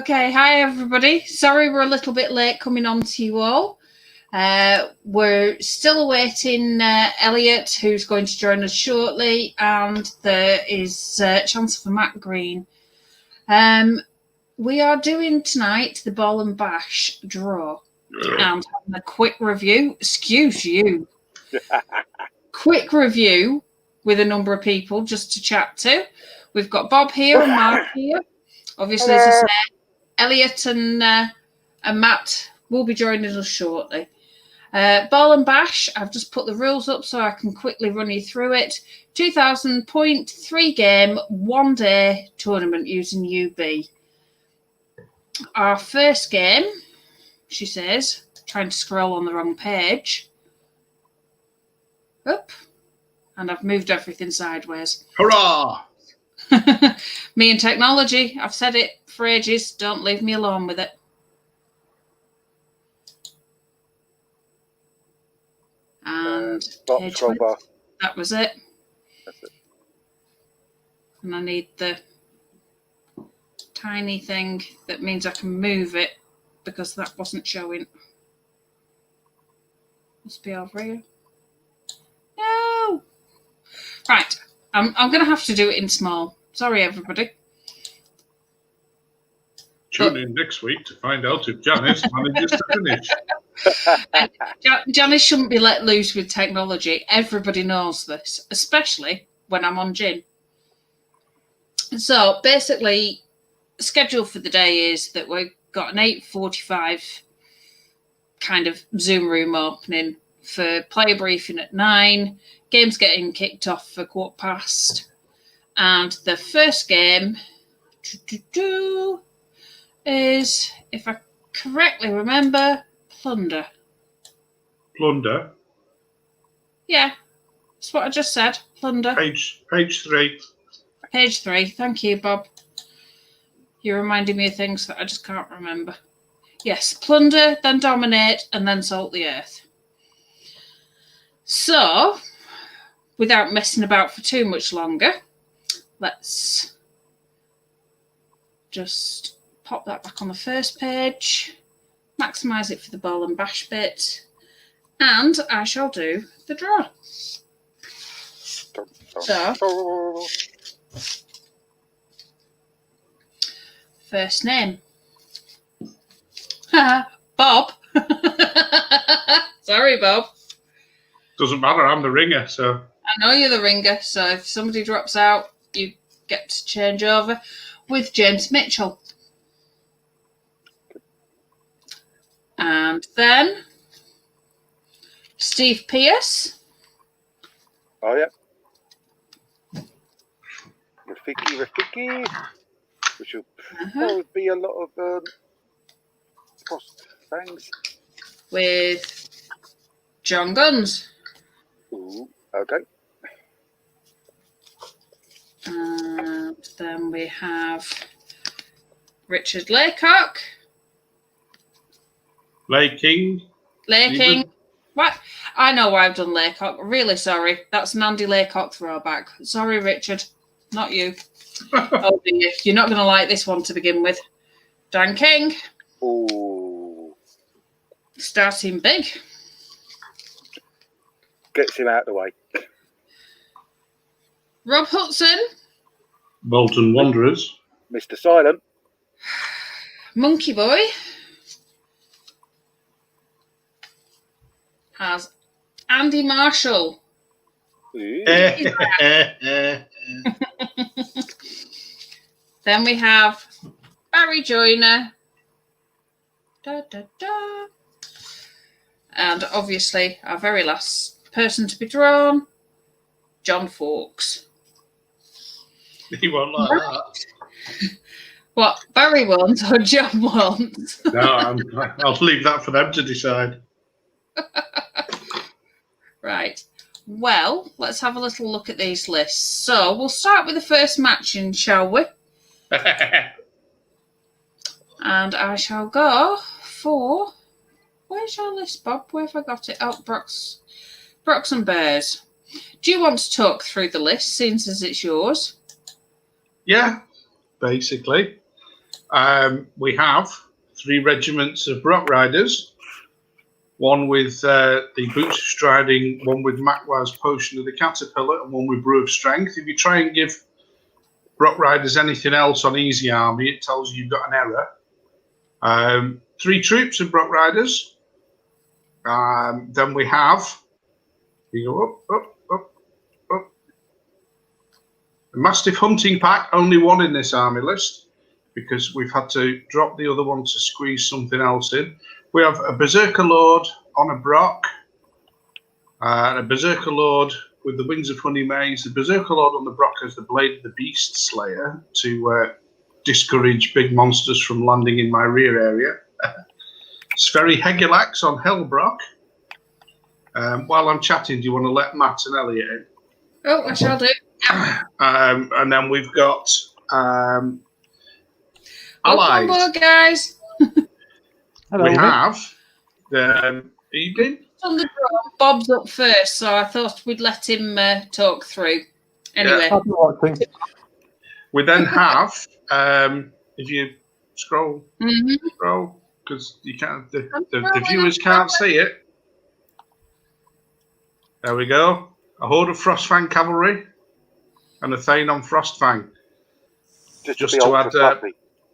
Okay, hi everybody. Sorry we're a little bit late coming on to you all. We're still awaiting Eliot, who's going to join us shortly, and there is a chance for Matt Green. We are doing tonight the Bowland Bash Draw and having a quick review. Excuse you. Quick review with a number of people just to chat to. We've got Bob here and Mark here. Obviously, as I said, Eliot and Matt will be joining us shortly. Bowland Bash, I've just put the rules up so I can quickly run you through it. 2,000 point, 3-game, 1-day tournament using UB. Our first game, she says, trying to scroll on the wrong page. Up. And I've moved everything sideways. Hurrah! Me and technology, I've said it for ages, don't leave me alone with it. And scroll bar. That was it. That's it. And I need the tiny thing that means I can move it because that wasn't showing. Must be over here. No! Right, I'm going to have to do it in small. Sorry, everybody. Tune in next week to find out if Janice manages to finish. Janice shouldn't be let loose with technology. Everybody knows this, especially when I'm on gin. So basically, the schedule for the day is that we've got an 8:45 kind of Zoom room opening for player briefing at 9. Games getting kicked off for 1:15. And the first game is, if I correctly remember, Plunder. Plunder. Yeah, that's what I just said. Plunder. Page 3. Page 3. Thank you, Bob. You're reminding me of things that I just can't remember. Yes, Plunder, then Dominate, and then Salt the Earth. So, without messing about for too much longer, let's just pop that back on the first page, maximise it for the Bowland Bash bit, and I shall do the draw. So, first name. Bob. Sorry, Bob. Doesn't matter, I'm the ringer, so... I know you're the ringer, so if somebody drops out, you get to change over with James Mitchell. And then Steve Pearce. Oh, yeah. Rafiki. Which will probably be a lot of cross things. With John Guns. Ooh, okay. And then we have Richard Laycock. Layking. What? I know why I've done Laycock. Really sorry. That's an Andy Laycock throwback. Sorry, Richard. Not you. Oh dear. You're not going to like this one to begin with. Dan King. Ooh. Starting big. Gets him out of the way. Rob Hudson. Bolton Wanderers. Mr. Silent. Monkey Boy. Has Andy Marshall. Then we have Barry Joyner. And obviously our very last person to be drawn, John Fawkes. He won't like that. What, Barry won't or John won't? No, I'll leave that for them to decide. Right. Well, let's have a little look at these lists. So we'll start with the first matching, shall we? And I shall go for... Where's your list, Bob? Where have I got it? Oh, Brox and Bears. Do you want to talk through the list, since as it's yours? Yeah, basically. We have 3 regiments of Brock Riders, one with the Boots of Striding, one with Macwar's Potion of the Caterpillar, and one with Brew of Strength. If you try and give Brock Riders anything else on Easy Army, it tells you you've got an error. 3 troops of Brock Riders. Then we have, we go up. The Mastiff Hunting Pack, only one in this army list, because we've had to drop the other one to squeeze something else in. We have a Berserker Lord on a Brock, and a Berserker Lord with the Wings of Honey Maze. The Berserker Lord on the Brock has the Blade of the Beast Slayer to discourage big monsters from landing in my rear area. Sferry Hegelax on Hellbrock. While I'm chatting, do you want to let Matt and Eliot in? Oh, I shall do. And then we've got Welcome allies. on board, guys. Hello, We mate. have the evening. On the draw, Bob's up first, so I thought we'd let him talk through. Anyway, I'll be watching. We then have if you scroll, because you can't. The viewers can't see it. There we go. A horde of Frostfang cavalry and a Thane on Frostfang. Just to add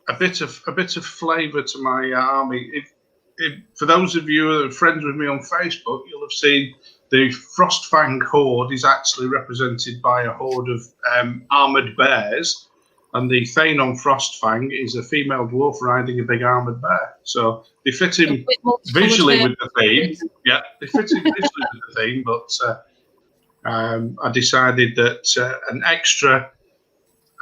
a bit of flavour to my army. If for those of you who are friends with me on Facebook, you'll have seen the Frostfang horde is actually represented by a horde of armoured bears, and the Thane on Frostfang is a female dwarf riding a big armoured bear. So they fit in visually with the theme. Yeah, they fit in visually with the theme, but I decided that an extra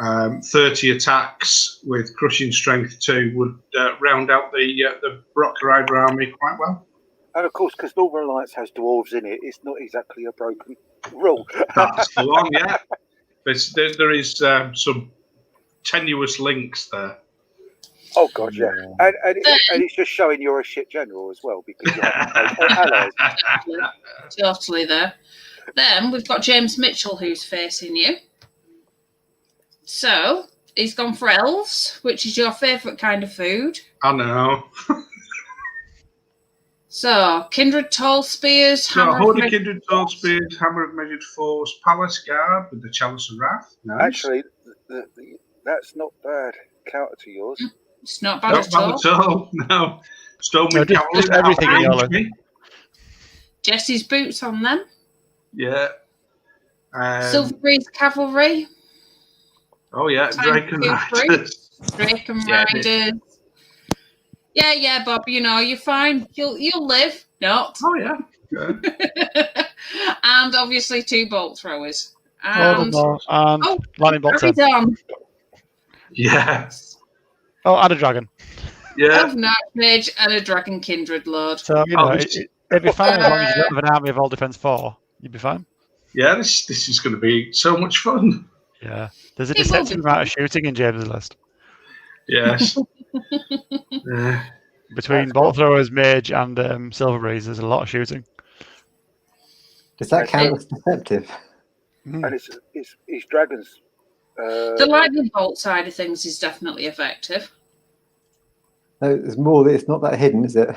30 attacks with Crushing Strength 2 would round out the Brock Rider army quite well. And of course, because Northern Alliance has dwarves in it, it's not exactly a broken rule. That's the one, yeah. There is some tenuous links there. Oh god, yeah. And it's just showing you're a shit general as well, because you're allies. totally there. Then we've got James Mitchell who's facing you. So he's gone for elves, which is your favourite kind of food. I know. So Kindred Tall Spears, So Horde of Kindred Tall Spears, Hammer of Measured Force, Palace Guard with the Chalice of Wrath. Nice. Actually, that's not bad. Counter to yours. It's not bad at all. Not bad at all. No. Stoneman No, just everything in yellow. Jesse's boots on them. Yeah. Silver Breeze Cavalry. Oh yeah, Drake and Riders. Drake and Riders. Yeah, Bob. You know you're fine. You'll live. Not. Oh yeah. And obviously 2 bolt throwers. And lightning bolt. Very done. Yeah. Oh, and a dragon. Yeah. Of Night Mage and a Dragon Kindred Lord. So you know it'd be fine as long as you don't have an army of all defense 4. You'd be fine. Yeah, this is going to be so much fun. Yeah, there's a deceptive amount of shooting in James's list. Yes. Between bolt throwers, mage, and silver breeze, there's a lot of shooting. Does that count as deceptive? And it's dragons. The lightning bolt side of things is definitely effective. No, there's more. It's not that hidden, is it?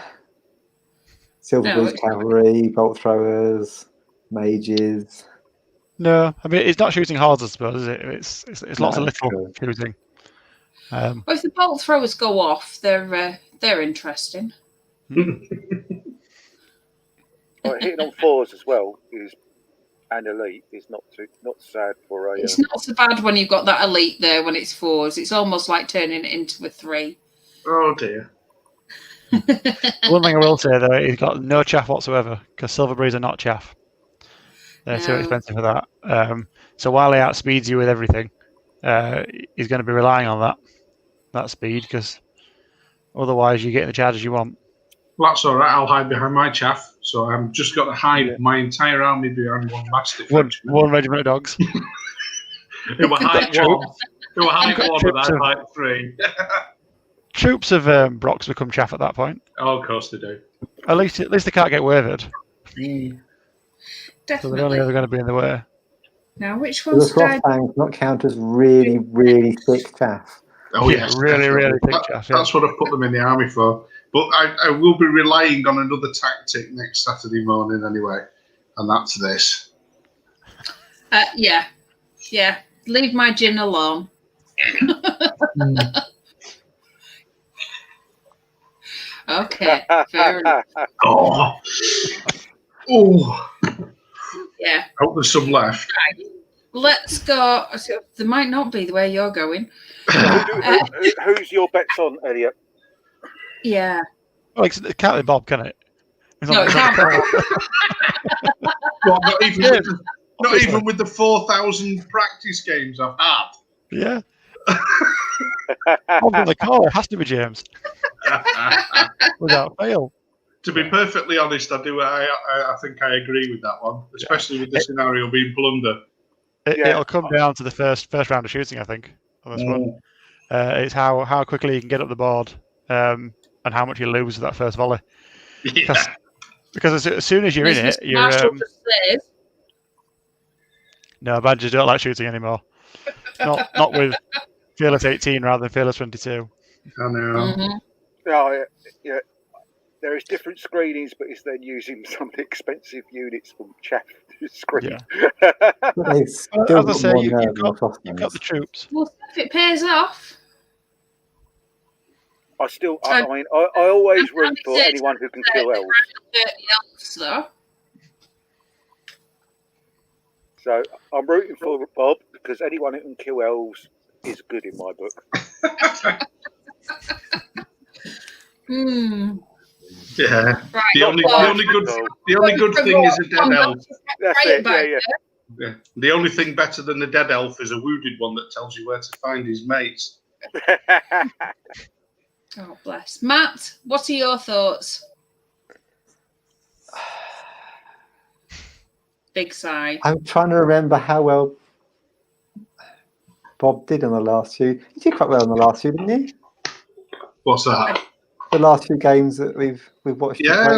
Silver Breeze cavalry, bolt throwers, mages. No, I mean it's not shooting hordes, I suppose, is it? It's lots of little shooting. Well, if the bolt throwers go off, they're interesting. Well, hitting on 4s as well is an elite. Is not sad for a. It's not so bad when you've got that elite there when it's 4s. It's almost like turning it into a 3. Oh dear. One thing I will say though, he's got no chaff whatsoever because silver breeze are not chaff. They're too expensive for that. So while he outspeeds you with everything, he's going to be relying on that speed because otherwise you get the charges you want. Well, that's all right. I'll hide behind my chaff. So I've just got to hide my entire army behind one mastiff. One regiment of dogs. It will hide one. It will hide one, and I hide 3. Troops of Brocks become chaff at that point. Oh, of course they do. At least they can't get wavered. Definitely. So they're only ever going to be in the way. Now, which The one's Frostfangs not count as really, really thick chaff. Oh, Yeah, yes, really, definitely. really thick chaff. Yeah. That's what I've put them in the army for. But I will be relying on another tactic next Saturday morning anyway, and that's this. Yeah. Leave my gin alone. Okay, fair enough. Oh. Yeah. I hope there's some left. Right. Let's go. There might not be the way you're going. Who's your bets on, Eliot? Yeah. Well, it can't be Bob, can it? No, it can't be. Well, not even with the 4,000 practice games I've had. Yeah. Bob's on the call. It has to be James. Without fail. To be perfectly honest, I do. I think I agree with that one, especially with the scenario being plunder. It'll come down to the first round of shooting, I think, on this one. It's how quickly you can get up the board and how much you lose with that first volley. Yeah. Because as soon as you're in it, you're. No, badgers don't like shooting anymore. Not with Fearless 18 rather than Fearless 22. I know. Mm-hmm. Oh, yeah. There is different screenings, but it's then using some expensive units from chaff to screen. Yeah. As I say, you've got the troops. Well, if it pays off. I mean, I always root for anyone who can kill elves. 30 elves, though. So I'm rooting for Bob because anyone who can kill elves is good in my book. Yeah. Right. The only good thing is a dead elf. That's it. Yeah. The only thing better than the dead elf is a wounded one that tells you where to find his mates. Oh, bless. Matt, what are your thoughts? Big sigh. I'm trying to remember how well Bob did on the last few. He did quite well on the last few, didn't he? What's that? The last few games that we've watched. Yeah,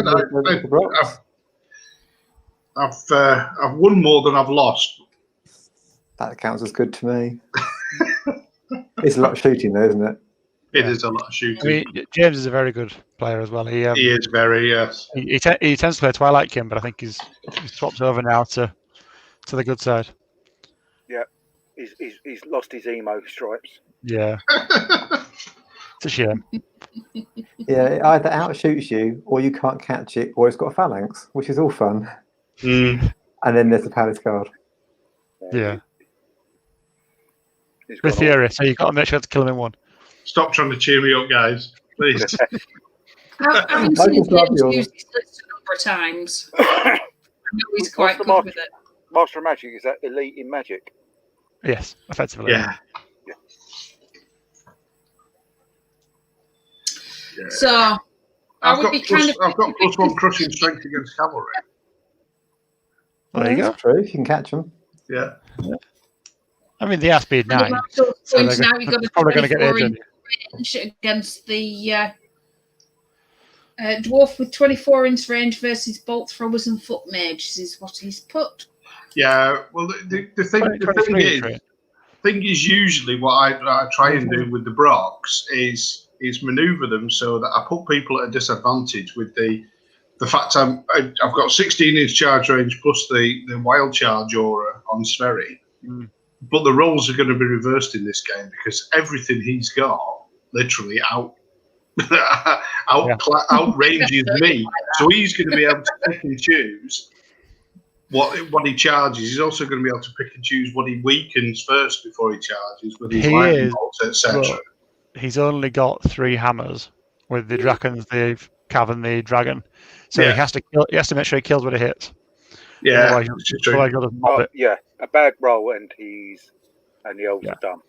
I've won more than I've lost. That counts as good to me. It's a lot of shooting, though, isn't it? It is a lot of shooting. I mean, James is a very good player as well. He is very, yes. He tends to play Twilight King, but I think he's swapped over now to the good side. Yeah, he's lost his emo stripes. Yeah, it's a shame. Yeah, it either outshoots you, or you can't catch it, or it's got a phalanx, which is all fun. And then there's the palace card. Yeah. With Fury, so you've got to make sure to kill him in one. Stop trying to cheer me up, guys. Please. I've seen James use this list a number of times. I know he's quite good with it. Master of Magic, is that elite in Magic? Yes, effectively. Yeah. So, I've got +1 crushing strength against cavalry. There you go. That's true, if you can catch them. Yeah. I mean, the ass speed 9. So now you've got a probably going to get range against the dwarf with 24 inch range versus bolt throwers and foot mages is what he's put. Yeah, well, the thing is usually what I try and do with the Brocks is manoeuvre them so that I put people at a disadvantage with the fact I've got 16 inch charge range plus the wild charge aura on Sverry. But the roles are going to be reversed in this game because everything he's got literally outranges me. So he's going to be able to pick and choose what he charges. He's also going to be able to pick and choose what he weakens first before he charges with his lightning bolts, etc. He's only got 3 hammers with the Drakens, the Cav, and the Dragon. So he has to make sure he kills what he hits. Yeah, otherwise he'll just mob it. Yeah, a bad roll and the elves are done.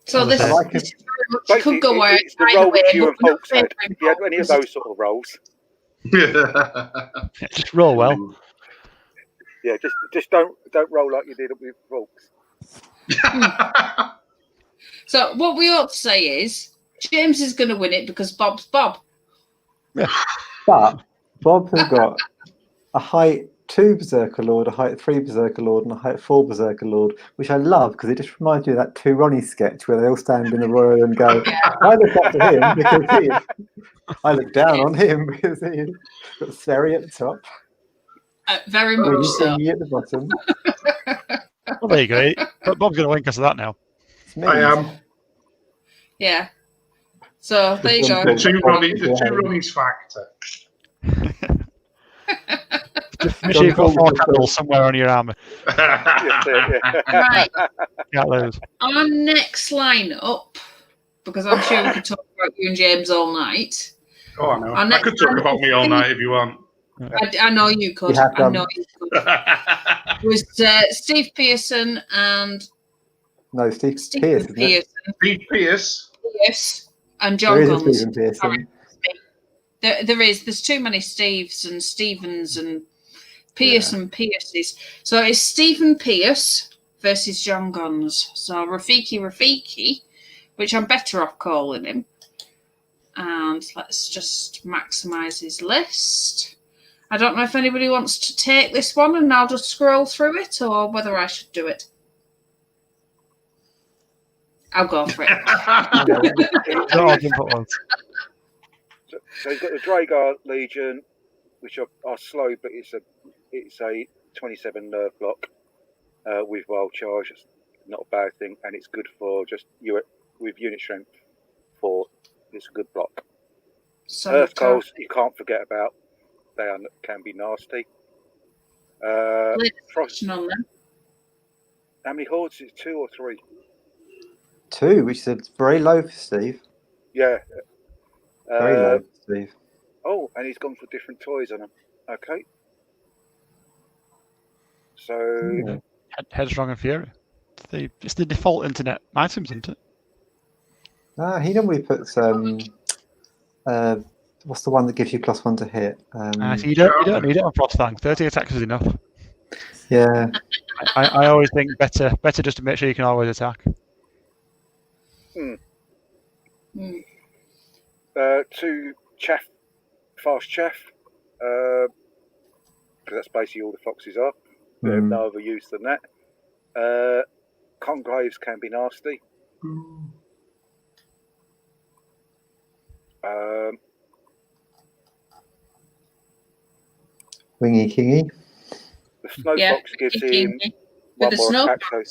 So this could go away. It's the roll which you and Folks had. If you had any of those sort of rolls. Just roll well. Yeah, just don't roll like you did with Folks. So what we ought to say is James is going to win it because Bob's Bob. Yeah. But Bob has got a height 2 Berserker Lord, a height 3 Berserker Lord, and a height 4 Berserker Lord, which I love because it just reminds me of that Two Ronnie sketch where they all stand in the row and go, I look up to him because I look down on him because he's got Seri at the top. Very much so. At the bottom. Well, there you go. But Bob's going to wink us of that now. I am. Yeah. So there you go. The two Ronnies factor. Just make sure you've got 4 candles somewhere on your armour. Right. Can't lose. Our next lineup, because I'm sure we could talk about you and James all night. Oh, I know. I could talk about me all night if you want. I know you could. I know you could. Was Steve Pearson and Steve Pearson. Steve Pearce. Yes, and John Guns. Stephen Pearson. There's too many Steves and Stevens and Pearce and Pearces. So it's Stephen Pearce versus John Guns. So Rafiki, which I'm better off calling him. And let's just maximise his list. I don't know if anybody wants to take this one and I'll just scroll through it or whether I should do it. I'll go for it. So you've got the Dragar Legion, which are slow, but it's a 27 nerve block with wild charge. It's not a bad thing, and it's good for just you with unit strength 4. It's a good block. Earth Coals you can't forget about. They can be nasty. Frost. On them. How many hordes? Is it 2 or 3? 2, which is very low for Steve. Yeah. Very low for Steve. Oh, and he's gone for different toys on them. Okay. So. Headstrong and Fury. It's the default internet items, isn't it? He normally puts what's the one that gives you +1 to hit? So you don't need it on Frostfang. 30 attacks is enough. Yeah. I always think better just to make sure you can always attack. 2 chaff, fast chaff. Because that's basically all the foxes are. They have no other use than that. Conclaves can be nasty. Wingy Kingy. The Snow Fox gives him one more attack.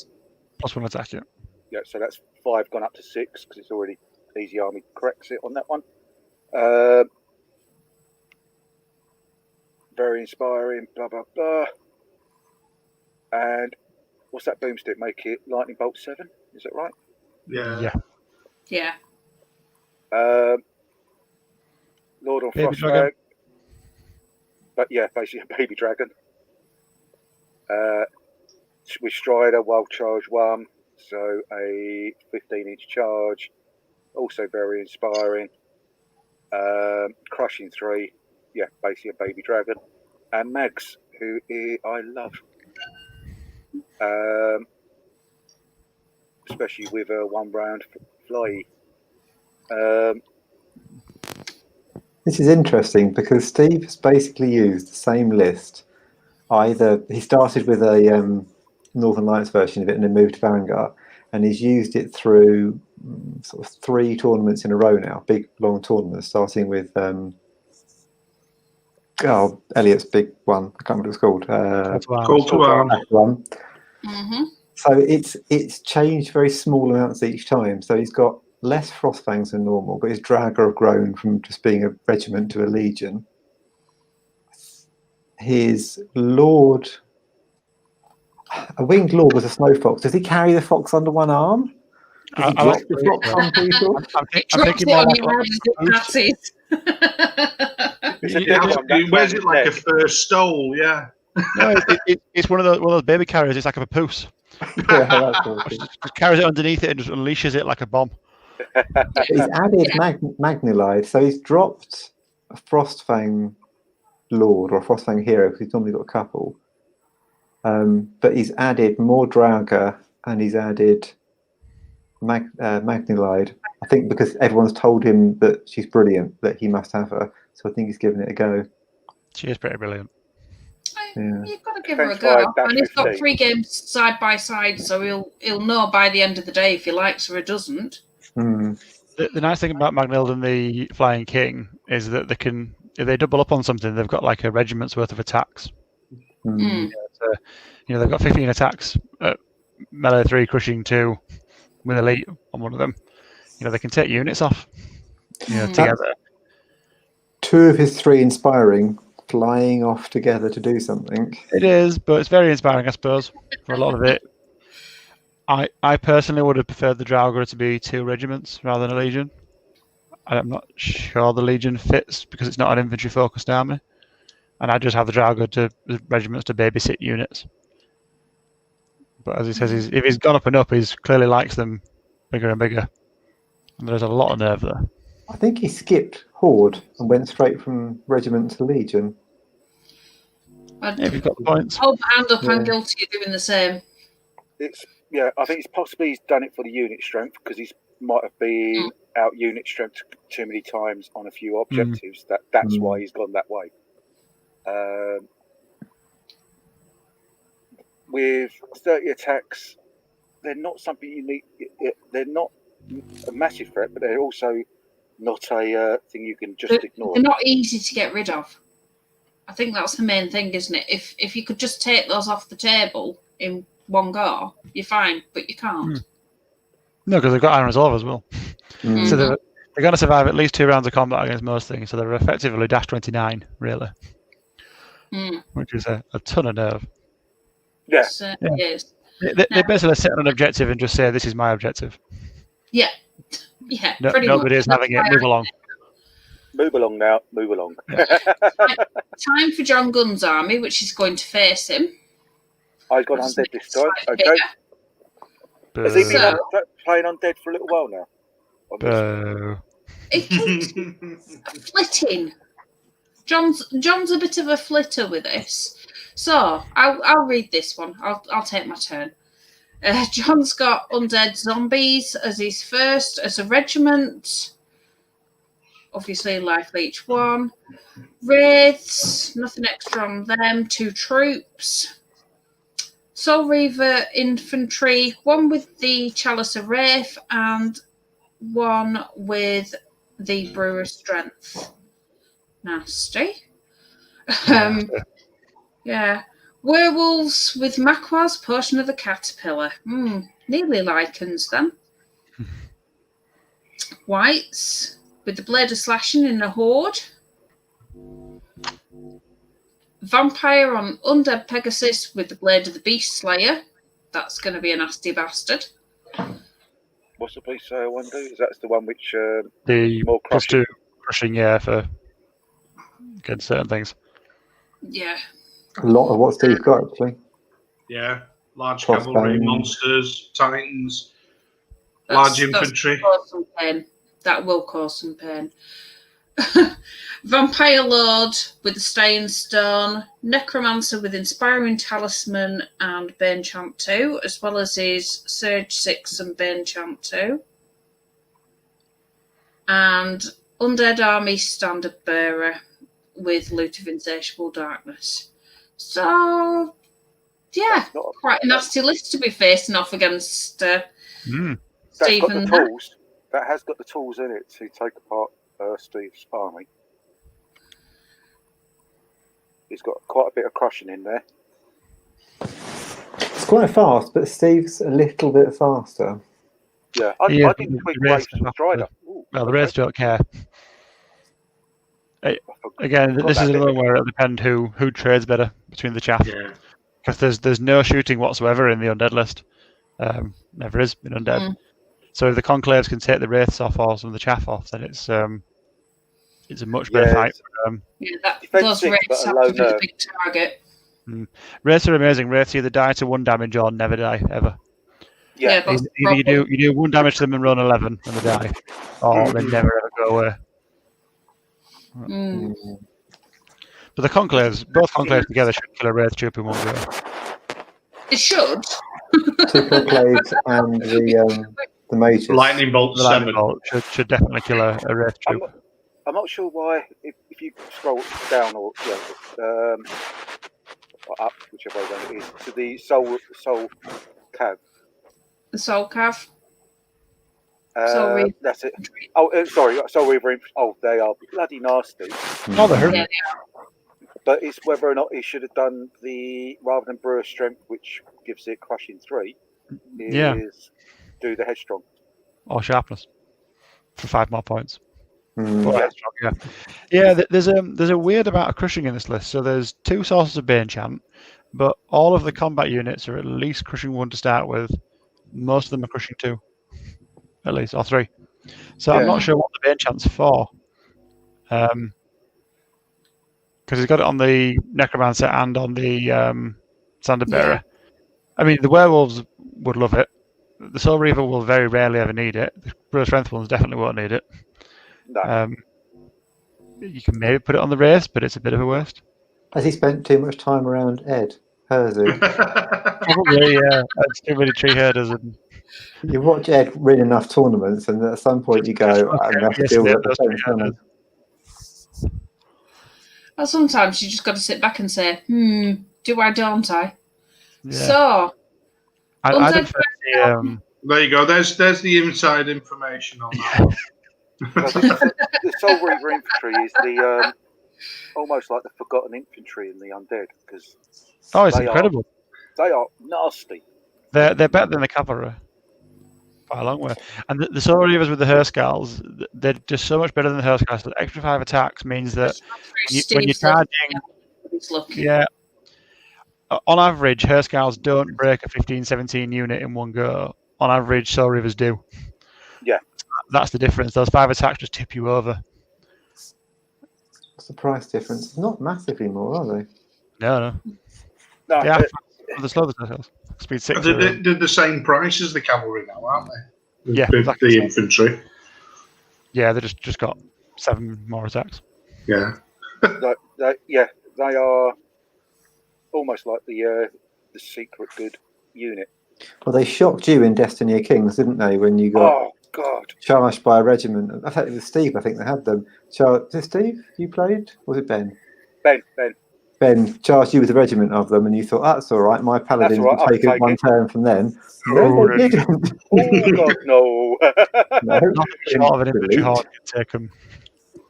+1 attack, yeah. Yeah, so that's 5 gone up to 6 because it's already Easy Army corrects it on that one. Very inspiring, blah, blah, blah. And what's that boomstick? Make it Lightning Bolt 7, is that right? Yeah. Lord on Frostfang. But yeah, basically a baby dragon. With Strider, wild charge 1, so a 15-inch charge. Also very inspiring. Crushing 3, yeah, basically a baby dragon. And Mags, who I love. Especially with a 1-round fly. This is interesting because Steve has basically used the same list. Either he started with a Northern Lights version of it and then moved to Vanguard, and he's used it through sort of 3 tournaments in a row now, big long tournaments, starting with Eliot's big one. I can't remember what it's called. Call to Arms. So it's changed very small amounts each time. So he's got less Frostfangs than normal, but his Dragger have grown from just being a regiment to a legion. His Lord, a winged Lord was a snow fox. Does he carry the fox under one arm? Does he drop the fox on people? I'm thinking more like he wears it like a fur stole, yeah. No, it's one of those baby carriers. It's like a papoose. Yeah, that's awesome. Just carries it underneath it and just unleashes it like a bomb. He's added Magnilide, so he's dropped a Frostfang Lord or a Frostfang Hero because he's normally got a couple. But he's added more Draugr and he's added Magnilide. I think because everyone's told him that she's brilliant, that he must have her. So I think he's given it a go. She is pretty brilliant. you've got to give her a Defence go. 5, dash And he's got 15. 3 games side by side, so he'll know by the end of the day if he likes her or doesn't. The nice thing about Magnhild and the Flying King is that they can, if they double up on something, they've got like a regiment's worth of attacks. Mm. So, they've got 15 attacks at melee 3, crushing 2, with elite on one of them. They can take units off. Together. 2 of his 3 inspiring flying off together to do something. It is, but it's very inspiring, I suppose, for a lot of it. I personally would have preferred the Draugr to be 2 regiments rather than a legion. I'm not sure the legion fits because it's not an infantry-focused army. And I just have the Draugr regiments to babysit units. But as he says, if he's gone up and up, he clearly likes them bigger and bigger. And there's a lot of nerve there. I think he skipped Horde and went straight from regiment to legion. If you've got the points. Hold my hand up, I'm guilty of doing the same. I think it's possibly he's done it for the unit strength because he might have been out unit strength too many times on a few objectives. That's why he's gone that way. With 30 attacks, they're not something you need. They're not a massive threat, but they're also not a thing you can just ignore. They're not easy to get rid of. I think that's the main thing, isn't it? If you could just take those off the table in one go, you're fine, but you can't. No, because they've got Iron Resolve as well. So they're going to survive at least 2 rounds of combat against most things, so they're effectively dash 29, really. Which is a ton of nerve. Yeah. It is. They basically sit on an objective and just say, this is my objective. Yeah. Yeah, pretty nobody much. is having it. Move along. Move along now. Move along. Time for John Gunn's army, which is going to face him. I've got undead this time. Okay. Has he been playing undead for a little while now? It keeps flitting. John's a bit of a flitter with this. So I'll read this one. I'll take my turn. John's got undead zombies as his first, as a regiment. Obviously, life each 1. Wraiths, nothing extra on them. 2 troops. Soul Reaver infantry, 1 with the Chalice of Wraith and 1 with the Brewer's Strength. Nasty. Yeah. Werewolves with Makwar's Potion of the Caterpillar. Nearly lichens them. Whites with the Blade of Slashing in a Horde. Vampire on Undead Pegasus with the Blade of the Beast Slayer. That's going to be a nasty bastard. What's the Beast Slayer one do? Is that the one which the more crushing? crushing, for against certain things. Yeah. A lot of what Steve got, actually. Yeah, large Crossbones. cavalry, monsters, titans, large infantry. That will cause some pain. Vampire Lord with the Staying Stone, Necromancer with Inspiring Talisman and Bane Chant 2, as well as his Surge 6 and Bane Chant 2. And Undead Army Standard Bearer with Loot of Insatiable Darkness. So, yeah, quite a nasty list to be facing off against Stephen. That has got the tools in it to take apart Steve's army. He's got quite a bit of crushing in there. It's quite fast, but Steve's a little bit faster. Yeah, I didn't tweak Wraiths and Strider. Well, the Wraiths don't care. Again, this is another where it'll depend who trades better between the chaff. Because there's no shooting whatsoever in the undead list. Never is in undead. So if the conclaves can take the wraiths off or some of the chaff off, then it's a much better fight for them. Those wraiths have to be the big target. Wraiths are amazing. Wraiths either die to 1 damage or never die ever. Yeah, either you do 1 damage to them and run 11 and they die, or they never ever go away. But the conclaves, both conclaves together should kill a wraith troop in 1 go. It should. 2 conclaves and the mages. Lightning bolt the 7 lightning bolt should definitely kill a wraith troop. I'm not sure why. If you scroll down, or or up, whichever way it is, to the Soul Cav. The Soul Cav. Soul Reaver. That's it. Oh, sorry, Soul Reaver. Oh, they are bloody nasty. Oh, they're Yeah, But it's whether or not he should have done rather than Brewer Strength, which gives it Crushing 3, is do the Headstrong. Or Sharpness for 5 more points. Mm. Yeah. There's a weird amount of crushing in this list. So there's 2 sources of Bane Chant, but all of the combat units are at least crushing 1 to start with. Most of them are crushing 2, at least, or 3. So I'm not sure what the Bane Chant's for. Because he's got it on the Necromancer and on the Standard Bearer. Yeah. I mean, the Werewolves would love it. The Soul Reaver will very rarely ever need it. The Brother Strength ones definitely won't need it. No. You can maybe put it on the race, but it's a bit of a waste. Has he spent too much time around Ed Herzog? Probably, yeah. It's too many tree herders. And You watch Ed win enough tournaments, and at some point you go, I'm going to deal with the same. Well, sometimes you just got to sit back and say, do I, don't I? Yeah. So, I didn't fancy, there you go. There's the inside information on that. The Soul Reaver infantry is the almost like the forgotten infantry in the undead, because it's incredible. They are nasty. They're better than the cavalry by a long way. And the Soul Reavers with the Hurskals, they're just so much better than the Hurskals. The extra 5 attacks means that when you're charging, on average, Hurskals don't break a 15-17 unit in one go. On average, Soul Reavers do. Yeah. That's the difference. Those 5 attacks just tip you over. What's the price difference? Not massively more, are they? No. No, Yeah, the slow Hurskals. Speed 6. They're the same price as the cavalry now, aren't they? Yeah, the infantry. Yeah, they just got 7 more attacks. Yeah. They are almost like the secret good unit. Well, they shocked you in Destiny of Kings, didn't they, when you got charged by a regiment? I think it was Steve, I think they had them. Was it Steve you played? Or was it Ben? Ben charged you with a regiment of them, and you thought, that's all right, my paladins will take it one turn from then. No, they didn't. Oh, God, no. Nothing short of an infantry horde can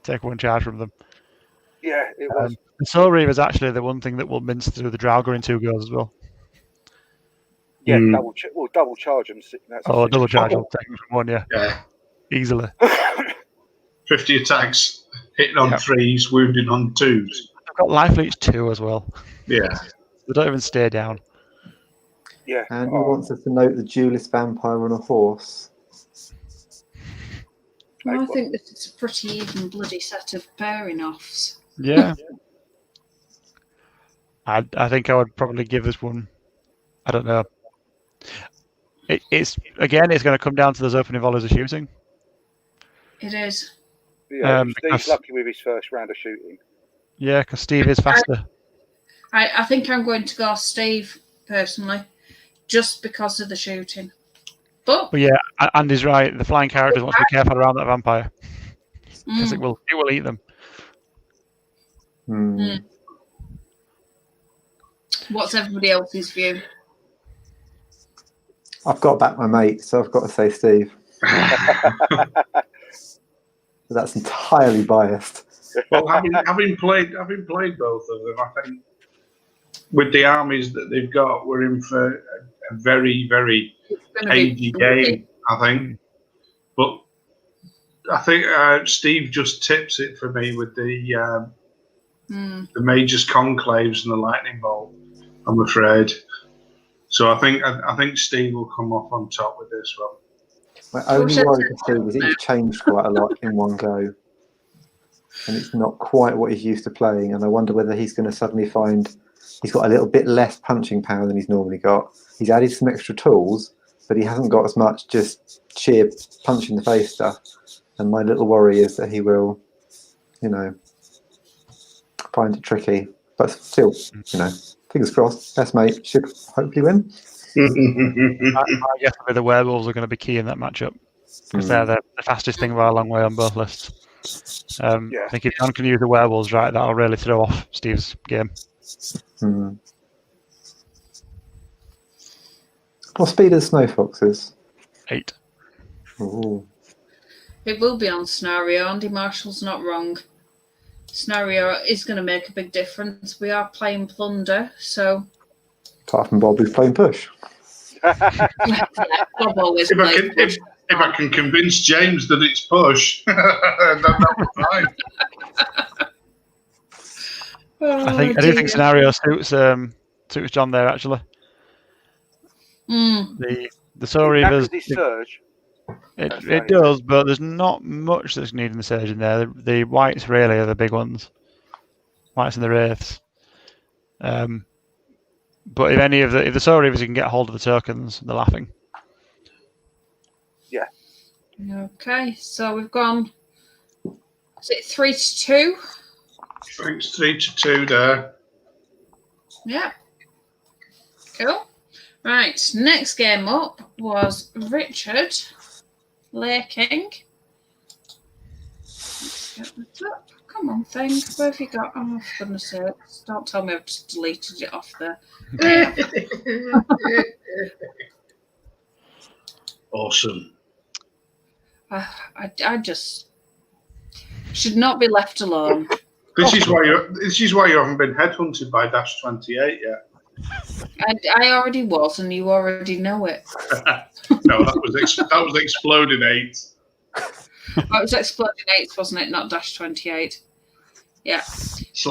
take one charge from them. Yeah, it was. The Soul Reaver is actually the one thing that will mince through the Draugr in 2 goes as well. Yeah, double charge them. Double charge will take them from 1, yeah. Easily. 50 attacks, hitting on 3s, wounding on 2s. I've got life leech 2 as well. Yeah. They don't even stay down. Yeah. And he wants us to note the duelist vampire on a horse. Well, I think this is a pretty even bloody set of pairing offs. Yeah. I think I would probably give this one, I don't know. It's going to come down to those opening volleys of shooting. It is. Yeah, Steve's lucky with his first round of shooting. Yeah, because Steve is faster. I think I'm going to go Steve, personally, just because of the shooting. But yeah, Andy's right. The flying characters want to be careful around that vampire. Because it will eat them. What's everybody else's view? I've got to back my mate, so I've got to say Steve. That's entirely biased. Well, having played both of them, I think with the armies that they've got, we're in for a very, very cagey game, I think. But I think Steve just tips it for me with the Mage's Conclaves and the Lightning Bolt, I'm afraid. So I think Steve will come off on top with this one. My only worry for Steve is it's changed quite a lot in one go. And it's not quite what he's used to playing. And I wonder whether he's going to suddenly find he's got a little bit less punching power than he's normally got. He's added some extra tools, but he hasn't got as much just sheer punch in the face stuff. And my little worry is that he will, find it tricky. But still, fingers crossed, best mate should hopefully win. I guess the werewolves are going to be key in that matchup because they're the fastest thing by a long way on both lists. I think if John can use the werewolves right, that'll really throw off Steve's game. What speed are snow foxes? 8. Ooh. It will be on scenario. Andy Marshall's not wrong. Scenario is going to make a big difference. We are playing plunder, so. Apart from Bob, who's playing push. Bob always plays push. If I can convince James that it's push, then that'll be fine. I do think scenario suits John there actually. The Soul Reavers. Surge. It does, but there's not much that's needed in the surge in there. The whites really are the big ones. Whites and the wraiths. But if the Soul Reavers can get hold of the tokens, they're laughing. Yeah. Okay, so we've gone. Is it 3-2? I think it's 3-2 there. Yeah. Cool. Right, next game up was Richard Laking. Let's get this up. Come on, thing. Where have you got? Oh, for goodness sake. Don't tell me I've just deleted it off there. Awesome. I just should not be left alone. This is why you haven't been headhunted by Dash 28 yet. I already was, and you already know it. No, that was Exploding 8. It was Exploding 8, wasn't it? Not Dash 28. Yeah. That's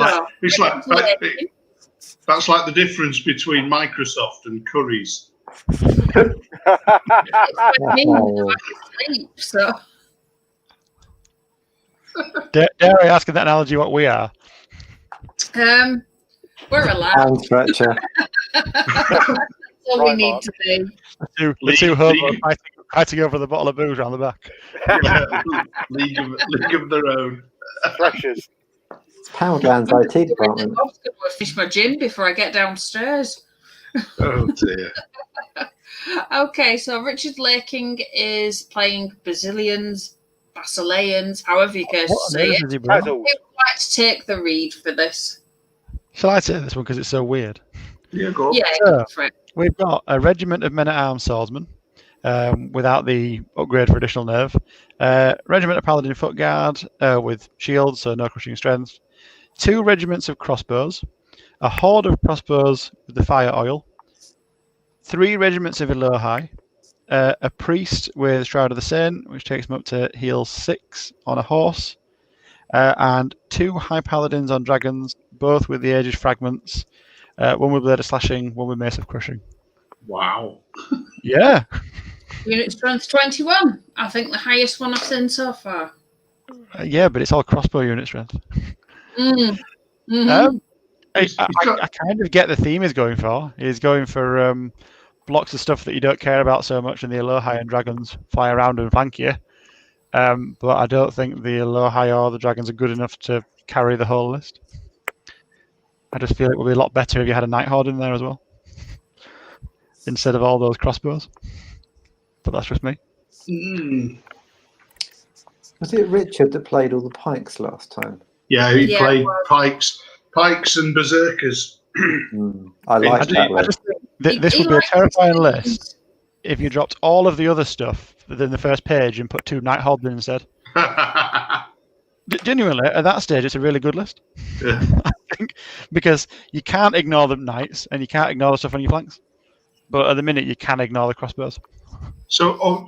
like the difference between Microsoft and Curry's. So. Dare I ask in that analogy what we are? We're allowed. Hand stretcher. That's all we need to be. The two hobos fighting over the bottle of booze around the back. League of their own. Precious. It's Poundland's IT department. I'm going to finish my gin before I get downstairs. Oh dear. Okay, so Richard Laking is playing Basilians, Basileans, however you can say it. He would like to take the read for this. Shall I take this one because it's so weird? Yeah, go on. Yeah, So, for it. we've got a regiment of men-at-arms swordsmen without the upgrade for additional nerve. Regiment of paladin foot guard with shields, so no crushing strength. 2 regiments of crossbows. A horde of crossbows with the fire oil. 3 regiments of Elohai. A priest with Shroud of the Saint, which takes him up to heal 6 on a horse. And 2 high paladins on dragons, both with the Aegis fragments. One with Blade of Slashing, one with Mace of Crushing. Wow. Yeah. Unit strength 21. I think the highest one I've seen so far. Yeah, but it's all crossbow unit strength. Mm-hmm. I kind of get the theme he's going for. He's going for blocks of stuff that you don't care about so much, and the Elohai and dragons fly around and flank you. But I don't think the Elohai or the dragons are good enough to carry the whole list. I just feel it would be a lot better if you had a Night Horde in there as well, instead of all those crossbows. But that's just me. Was it Richard that played all the pikes last time? Yeah, he played pikes and berserkers. I like that list. This would be a terrifying list if you dropped all of the other stuff within the first page and put 2 Night Hordes in instead. Genuinely, at that stage, it's a really good list. Yeah. I think, because you can't ignore the knights and you can't ignore the stuff on your flanks. But at the minute, you can ignore the crossbows. So,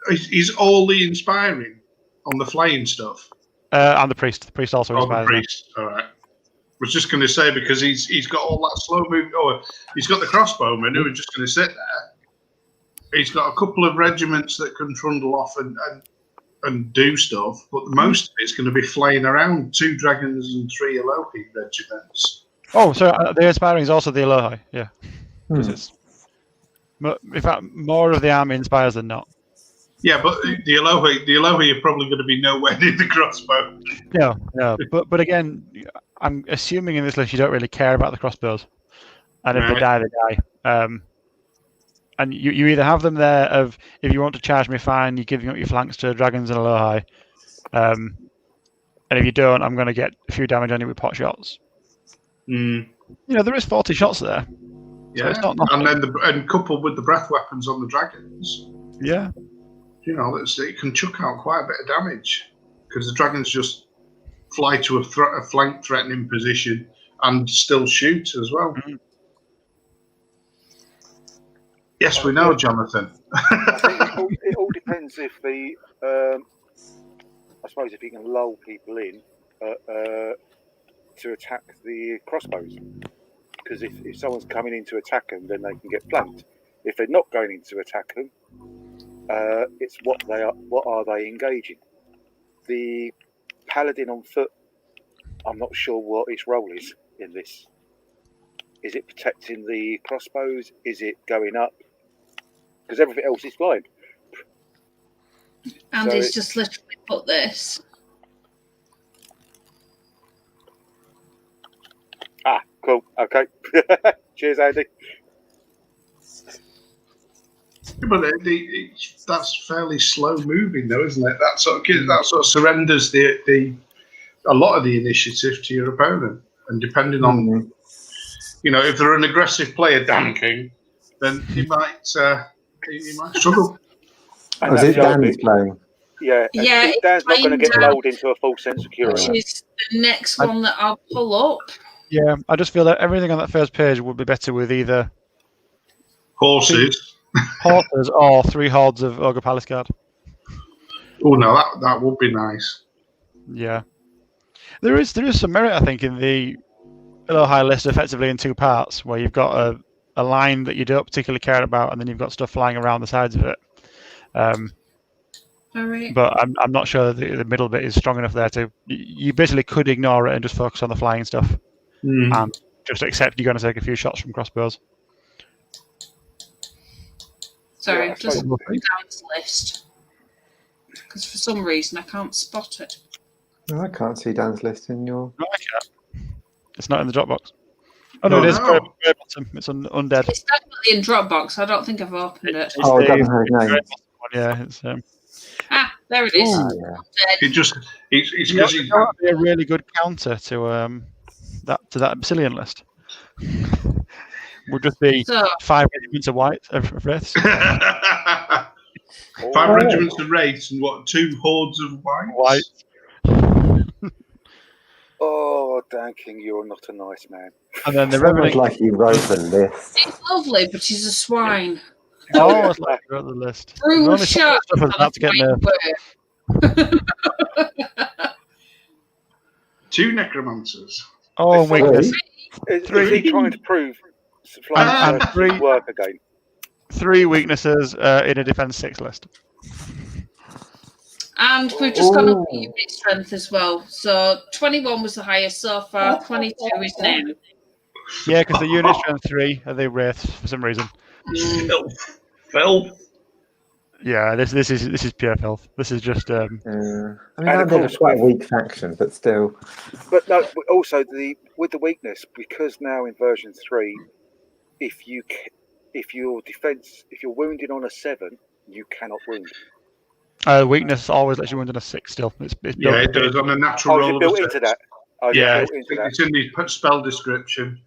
is all the inspiring on the flying stuff? And the priest. The priest also inspires. The priest. All right. I was just going to say, because he's got all that slow moving. Oh, he's got the crossbowmen who are just going to sit there. He's got a couple of regiments that can trundle off and do stuff, but most of it's going to be flying around. 2 dragons and 3 Elohai regiments. Oh, so the inspiring is also the Elohai, yeah. It's, in fact, more of the army inspires than not. Yeah, but the Elohai are probably going to be nowhere near the crossbow. Yeah. But again, I'm assuming in this list you don't really care about the crossbows, and if they die, they die. And you either have them there of, if you want to charge me, fine, you're giving up your flanks to dragons and Elohai. And if you don't, I'm going to get a few damage on you with pot shots. There is 40 shots there. Yeah, So it's not nothing. and then coupled with the breath weapons on the dragons, Yeah. you know, it can chuck out quite a bit of damage because the dragons just fly to a flank threatening position and still shoot as well. Mm-hmm. Yes, we know, Jonathan. I think it all depends if the, I suppose if you can lull people in to attack the crossbows. Because if someone's coming in to attack them, then they can get flanked. If they're not going in to attack them, it's what are they engaging? The paladin on foot, I'm not sure what its role is in this. Is it protecting the crossbows? Is it going up? Because everything else is flying. And it's just literally put this. Ah, cool. Okay. Cheers, Andy. But that's fairly slow moving, though, isn't it? That sort of surrenders a lot of the initiative to your opponent, and depending on, you know, if they're an aggressive player, Dan King, then he might struggle. And is it Dan who's playing? Yeah, Dan's not going to get lulled into a false sense of security. Which is the next one that I'll pull up. Yeah, I just feel that everything on that first page would be better with either horses or 3 hordes of Ogre Palace Guard. Oh no, that would be nice. Yeah, there is some merit, I think, in the low high list effectively in 2 parts, where you've got a line that you don't particularly care about, and then you've got stuff flying around the sides of it. All right. But I'm not sure the middle bit is strong enough there to. You basically could ignore it and just focus on the flying stuff, and just accept you're going to take a few shots from crossbows. Sorry, Yeah, just down this list because for some reason I can't spot it. No, I can't see Dan's list in your. No, I can't. It's not in the Dropbox. Oh no, it is. Very bottom. It's undead. It's definitely in Dropbox. I don't think I've opened it. Oh, it doesn't have his name. Yeah, it's. There it is. It's That would be a really good counter to that Basilian list. Would just be 5 regiments of white of wraiths. 5 regiments of wraiths and 2 hordes of whites? White. Oh, Dan King, you're not a nice man. And then the Sounds like he wrote the list. He's lovely, but he's a swine. Oh, it's like you wrote the list. True shot. About to get nerfed. 2 necromancers. Oh, weakness. Is he trying to prove and 3 work again? 3 weaknesses in a defense 6 list. And we've just gone up unit strength as well. So 21 was the highest so far. 22 is now. Yeah, because the unit strength 3 are the wraiths for some reason. Filth. Yeah, this is pure filth. This is just. I mean, Undead are quite a weak faction, but still. But no, also with the weakness, because now in version 3, if you're wounded on a 7, you cannot wound. Weakness always lets you wound on a 6 still. It's Yeah, it does on a natural roll. Built into that. Yeah, it's in the spell description.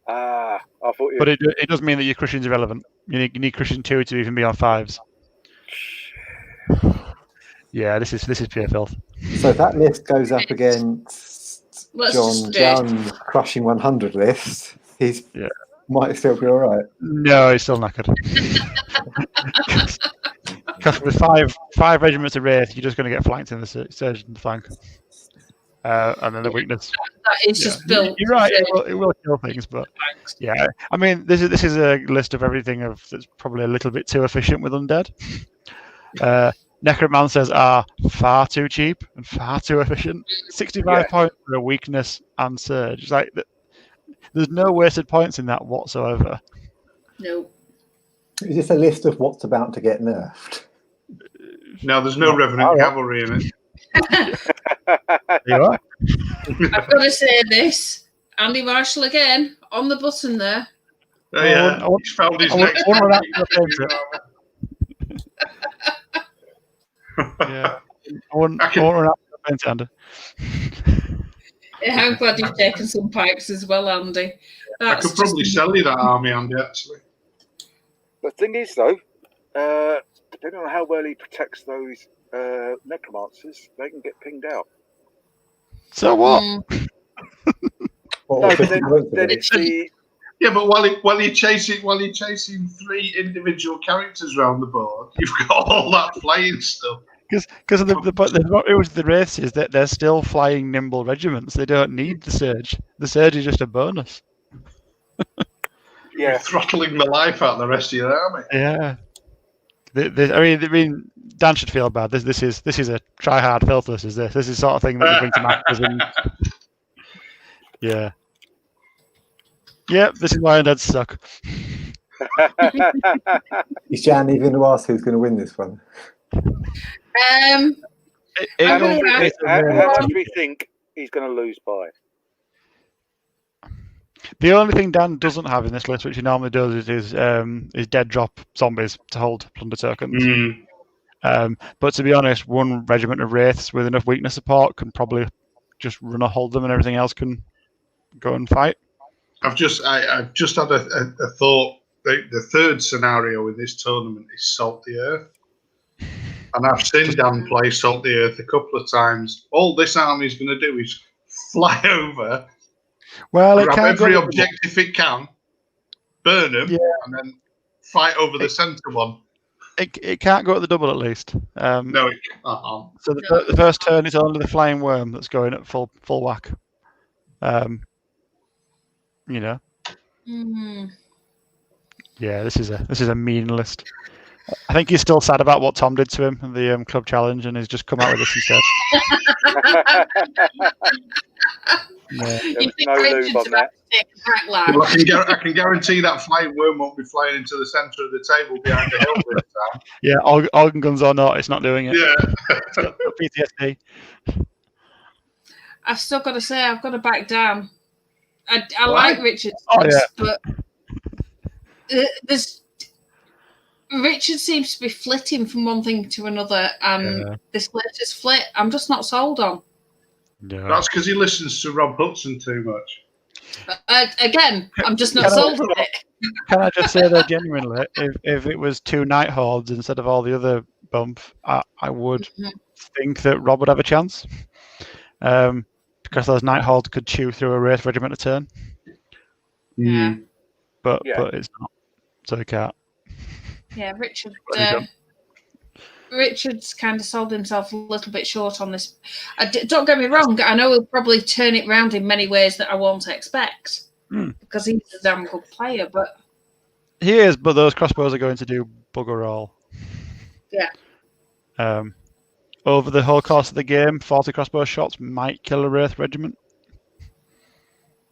I thought. But it does mean that your crushing's irrelevant. You need crushing 2 to even be on 5s. Yeah, this is pure filth. So that list goes up against John Dunn's crushing 100 list. He's might still be all right. No, he's still knackered. Because with five regiments of wraith, you're just going to get flanked in the surge and flank. And then the weakness. That is just built. You're right. It will kill things, but yeah. I mean, this is a list of everything that's probably a little bit too efficient with undead. Necromancers are far too cheap and far too efficient. 65 points for a weakness and surge. It's like there's no wasted points in that whatsoever. No. Is this a list of what's about to get nerfed? No, there's no Revenant Cavalry in it. You are. I've got to say this. Andy Marshall again on the button there. Oh, yeah, he's found his next. Yeah, I won't run out of paint, Andy. Yeah, I'm glad you've taken some pipes as well, Andy. I could probably sell you that army, Andy, actually. The thing is, though, depending on how well he protects those necromancers, they can get pinged out. So what? No, but then it's the... Yeah, but while you're chasing 3 individual characters around the board, you've got all that flying stuff. Because it was the races that they're still flying nimble regiments. They don't need the surge. The surge is just a bonus. You're throttling the life out of the rest of your army. Yeah. I mean, Dan should feel bad. This is a try hard filthless. This is sort of thing that we bring to masters and yeah. Yep, this is why undeads suck. Is Jan even going to ask who's going to win this one? How much do we think he's going to lose by? The only thing Dan doesn't have in this list, which he normally does, is dead drop zombies to hold plunder tokens. But to be honest, one regiment of wraiths with enough weakness support can probably just run a hold them, and everything else can go and fight. I've just had a thought. The third scenario in this tournament is Salt the Earth. And I've seen Dan play Salt the Earth a couple of times. All this army is going to do is fly over, grab every objective it can, burn them, and then fight over the centre one. It can't go at the double at least. No, it can't. So the first turn is only the flying worm that's going at full whack. You know. Yeah, this is a mean list. I think he's still sad about what Tom did to him in the club challenge, and he's just come out with this instead. No lube on that. Well, I can guarantee that flying worm won't be flying into the centre of the table behind the hill this time. Yeah, organ guns or not, it's not doing it. Yeah. It's got PTSD. I've still got to say, I've got to back down. I like Richard's but Richard seems to be flitting from one thing to another, and this latest flit, I'm just not sold on. Yeah. That's because he listens to Rob Hudson too much. Again, I'm just not sold on it. Can I just say that genuinely, if it was 2 night hordes instead of all the other bump, I would think that Rob would have a chance. Because those night hordes could chew through a wraith regiment a turn. Yeah. But it's not. So they can't. Yeah, Richard's kind of sold himself a little bit short on this. Don't get me wrong, I know he'll probably turn it round in many ways that I won't expect because he's a damn good player. But he is, but those crossbows are going to do bugger all. Yeah. Over the whole course of the game, 40 crossbow shots might kill a wraith regiment.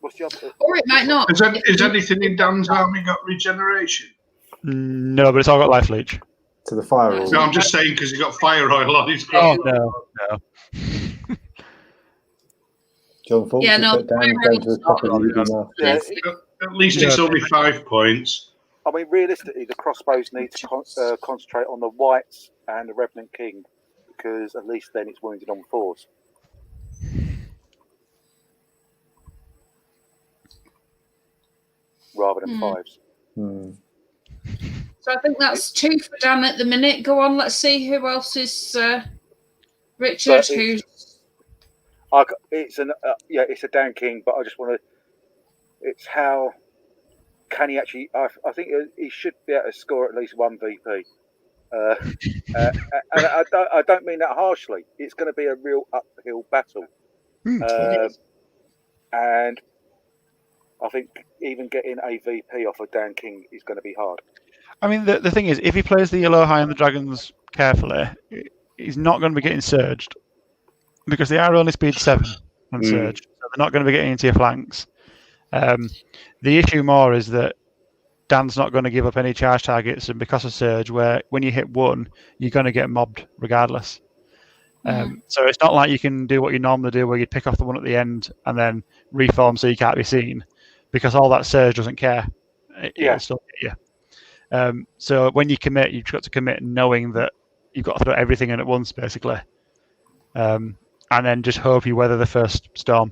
What's the other? Or it might not. Is anything in Dan's army got regeneration? No, but it's all got life leech. To the fire oil. No, I'm just saying because he's got fire oil on his crossbow. Oh, no. John Fulton put down going to the top of the At least it's only 5 points. I mean, realistically, the crossbows need to concentrate on the whites and the Revenant King, because at least then it's wounded on 4s. Rather than 5s. So I think that's 2 for Dan at the minute. Go on, let's see who else is Richard. It's a Dan King, but I just want to. It's how can he actually? I think he should be able to score at least 1 VP. And I don't mean that harshly. It's going to be a real uphill battle, and I think even getting a VP off of Dan King is going to be hard. I mean, the thing is, if he plays the Yellow High and the Dragons carefully, he's not going to be getting surged because they are only speed 7 on surge, so they're not going to be getting into your flanks. The issue more is that Dan's not going to give up any charge targets, and because of surge, where when you hit 1, you're going to get mobbed regardless. So it's not like you can do what you normally do, where you pick off the one at the end and then reform so you can't be seen, because all that surge doesn't care. It'll still hit you. So when you commit, you've got to commit knowing that you've got to throw everything in at once, basically, and then just hope you weather the first storm.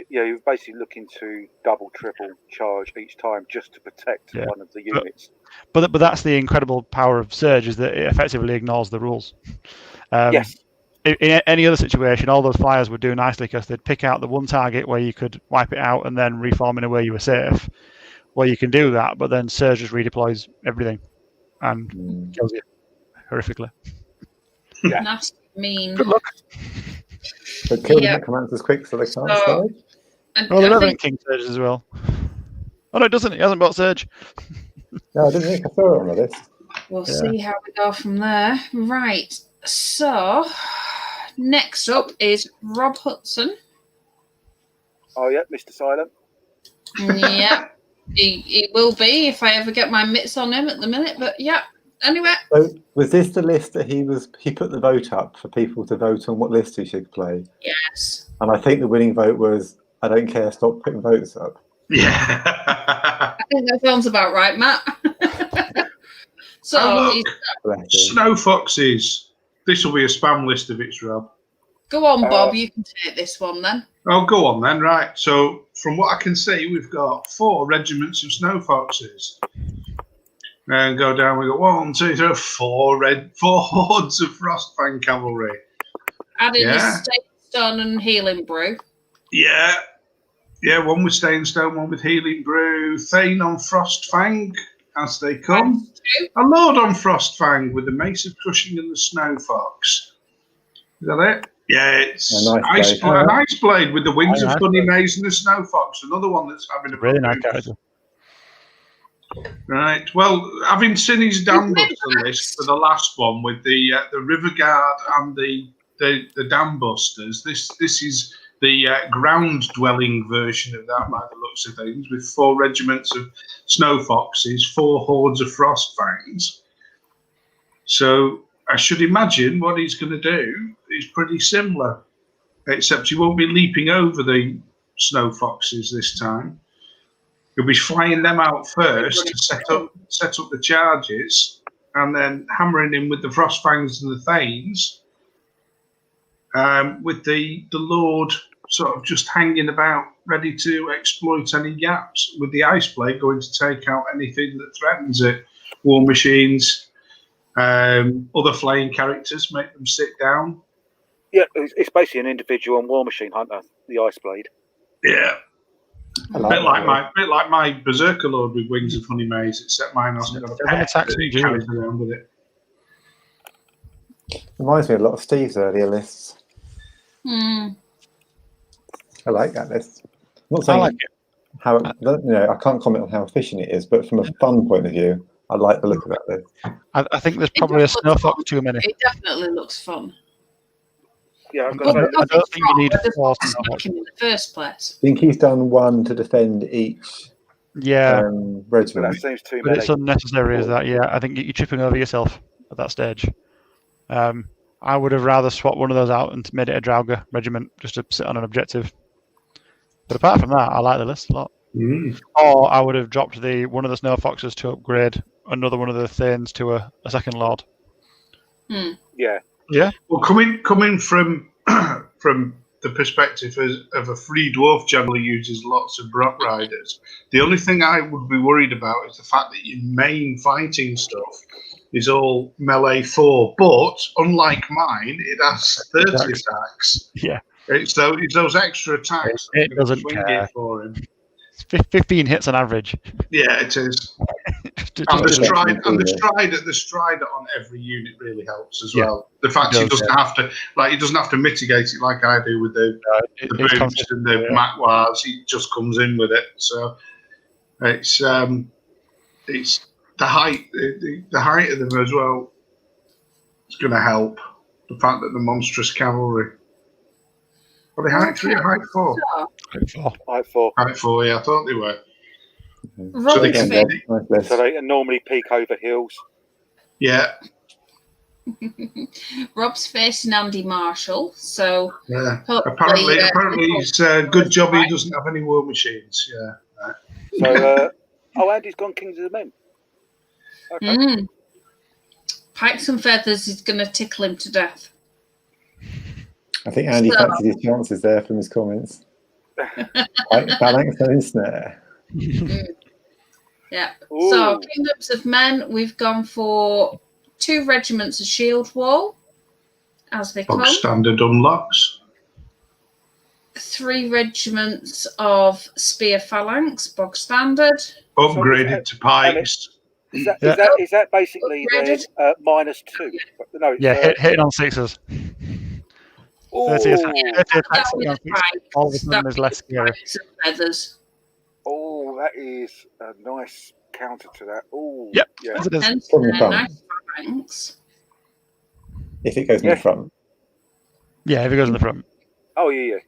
you're basically looking to double, triple charge each time just to protect one of the units. But that's the incredible power of Surge, is that it effectively ignores the rules. Yes. In any other situation, all those flyers would do nicely because they'd pick out the one target where you could wipe it out and then reform in a way you were safe. Well, you can do that, but then Surge just redeploys everything and kills you horrifically. Yeah. That's mean. Good luck. But kill them commands as quick so they can't surge. They're having King Surge as well. Oh, no, it doesn't. He hasn't bought Surge. No, I didn't think I saw it on the list. We'll see how we go from there. Right. So, next up is Rob Hudson. Oh, yeah, Mr. Silent. Yeah, he will be if I ever get my mitts on him at the minute. But yeah, anyway. So was this the list that he put the vote up for people to vote on what list he should play? Yes. And I think the winning vote was, I don't care, stop putting votes up. Yeah. I think that sounds about right, Matt. So, Snow Foxes. This will be a spam list of its, Rob. Go on, Bob. You can take this one then. Oh, go on then. Right. So, from what I can see, we've got 4 regiments of Snow Foxes. And go down. We got 1, 2, 3, 4 hordes of Frostfang cavalry. Adding the Stone and Healing Brew. Yeah. Yeah, 1 with Stone, 1 with Healing Brew. Thane on Frostfang as they come. A Lord on Frostfang with the Mace of Crushing and the Snow Fox. Is that it? Yeah, it's an Ice Blade with the Wings of Honey Maze and the Snow Fox. Another one that's having a really nice character. Right. Well, having seen his Dambuster list for the last one with the River Guard and the Dam Busters, this is the ground dwelling version of that by the looks of things, with 4 regiments of Snow Foxes, 4 hordes of Frostfangs. So I should imagine what he's going to do is pretty similar, except he won't be leaping over the Snow Foxes this time. He'll be flying them out first to set up the charges, and then hammering in with the Frostfangs and the Thanes, with the Lord sort of just hanging about, ready to exploit any gaps, with the Ice Blade going to take out anything that threatens it. War machines, other flying characters, make them sit down. Yeah, it's basically an individual and War Machine Hunter, the Ice Blade. Yeah. A bit like my Berserker Lord with Wings of Honey Maze, except mine hasn't got a pet that he carries around with it. Reminds me a lot of Steve's earlier lists. I like that list. I'm not saying I can't comment on how efficient it is, but from a fun point of view, I like the look of that list. I think there's probably a Snow Fox too many. It definitely looks fun. Yeah, I don't think you need 4 Snow Fox in the first place. I think he's done 1 to defend each regiment. That seems too but many. It's unnecessary as that, I think you're tripping over yourself at that stage. I would have rather swapped one of those out and made it a Draugr regiment just to sit on an objective. But apart from that, I like the list a lot. Or I would have dropped one of the Snow Foxes to upgrade another one of the Thanes to a second Lord. Yeah. Well, coming from the perspective of a free dwarf generally uses lots of Brock Riders, the only thing I would be worried about is the fact that your main fighting stuff is all melee 4, but unlike mine, it has 30 attacks. Yeah. It's those extra attacks. It doesn't care. For him. It's 15 hits on average. Yeah, it is. And the strider on every unit really helps as well. The fact he doesn't have to mitigate it like I do with the boots and the Macwars. He just comes in with it. So it's the height of them as well. It's going to help. The fact that the monstrous cavalry. Are they height 3 or height 4? Height 4. Height 4, yeah, I thought they were. So they can normally peek over hills. Yeah. Rob's facing Andy Marshall, so apparently it's a good job he doesn't have any war machines. Yeah. Right. So, Andy's gone Kings of the Men. Okay. Pikes and Feathers is going to tickle him to death. I think Andy fancied his chances there from his comments. Quite phalanx and snare. Yeah. Ooh. So, Kingdoms of Men, we've gone for 2 regiments of shield wall, as they Bog come. standard unlocks. 3 regiments of spear phalanx, bog standard. Upgraded to pikes. Is that basically then Upgraded. -2? No. Yeah, hitting on 6s. 30 attacks With on the 6. All of a pikes, sudden is less scary. pikes and feathers. Oh, that is a nice counter to that. Oh, Yep. yeah. Yes, it is. And From the front. nice phalanx. If it goes in the front. Yeah, if it goes in the front. Oh, yeah.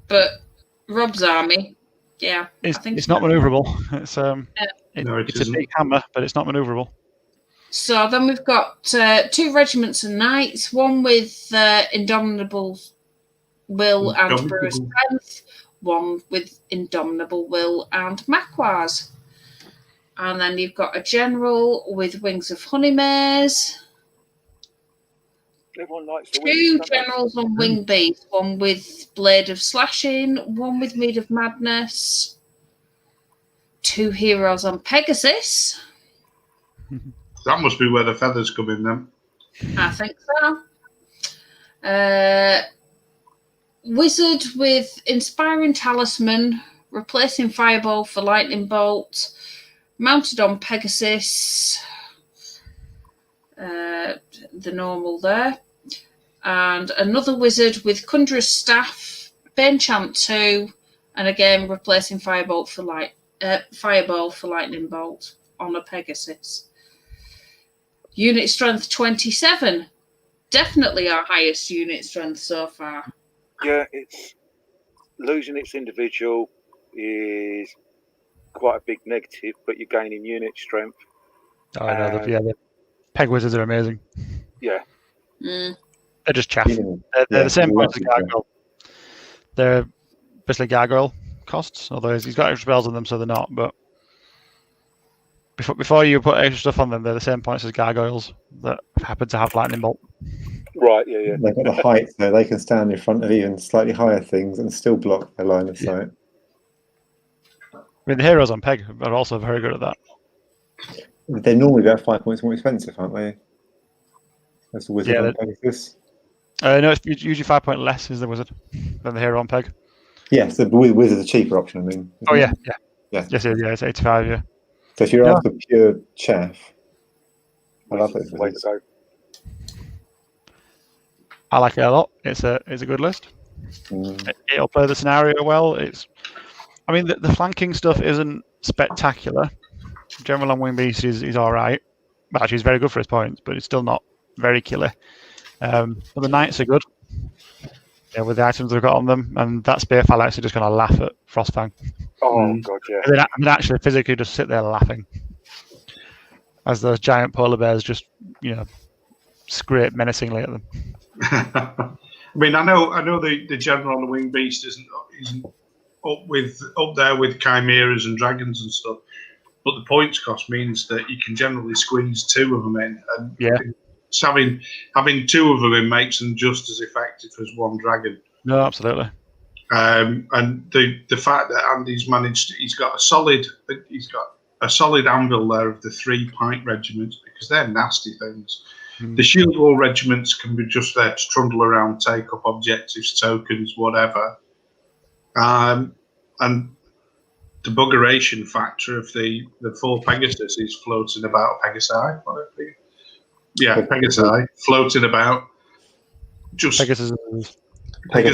But Rob's army, yeah. It's not manoeuvrable. It's No, it's a big hammer, but it's not manoeuvrable. So then we've got 2 regiments of knights, one with indomitable will and brute strength, one with indomitable will and macquars. And then you've got a general with wings of honey mares. Everyone likes the 2 generals on wing beast, one with blade of slashing, one with mead of madness. 2 heroes on Pegasus. That must be where the feathers come in then. I think so. Wizard with inspiring talisman, replacing fireball for lightning bolt, mounted on Pegasus. The normal there. And another wizard with conjurer's staff, bane chant 2, and again replacing fireball for lightning bolt on a Pegasus. Unit strength 27. Definitely our highest unit strength so far. Yeah, it's losing its individual is quite a big negative, but you're gaining unit strength. Oh, I know. The Peg Wizards are amazing. Yeah. Mm. They're just chaff. They're the same points as Gargoyle. They're basically Gargoyle costs, although he's got extra spells on them, so they're not. But before you put extra stuff on them, they're the same points as Gargoyles that happen to have Lightning Bolt. Right, yeah. They've got the height, so they can stand in front of even slightly higher things and still block their line of sight. I mean, the heroes on Peg are also very good at that. They're normally about 5 points more expensive, aren't they? As the wizard on Pegasus. No, it's usually 5 point less is the wizard than the hero on Peg. Yes, the wizard's a cheaper option, I mean. Oh, yeah. Yes, it's 85, yeah. So if you're after pure chaff, I love it. Way to go. I like it a lot. It's a good list. It'll play the scenario well. The flanking stuff isn't spectacular. General on Wing Beast is all right. Well, actually, he's very good for his points, but it's still not very killer. But the Knights are good. Yeah, with the items they've got on them, and that Spear Phalanx are just going to laugh at Frostfang. Oh, God, yeah. I mean, actually, physically just sit there laughing as those giant polar bears just, scrape menacingly at them. I mean, I know the general on the Winged Beast isn't up there with chimeras and dragons and stuff, but the points cost means that you can generally squeeze 2 of them in, and so having 2 of them in makes them just as effective as 1 dragon. No, absolutely. And the fact that Andy's got a solid anvil there of the 3 pike regiments, because they're nasty things. The shield wall regiments can be just there to trundle around, take up objectives, tokens, whatever. And the buggeration factor of the 4 Pegasus is floating about Pegasi. Yeah, Pegasi floating about. Just Pegasus. Yeah.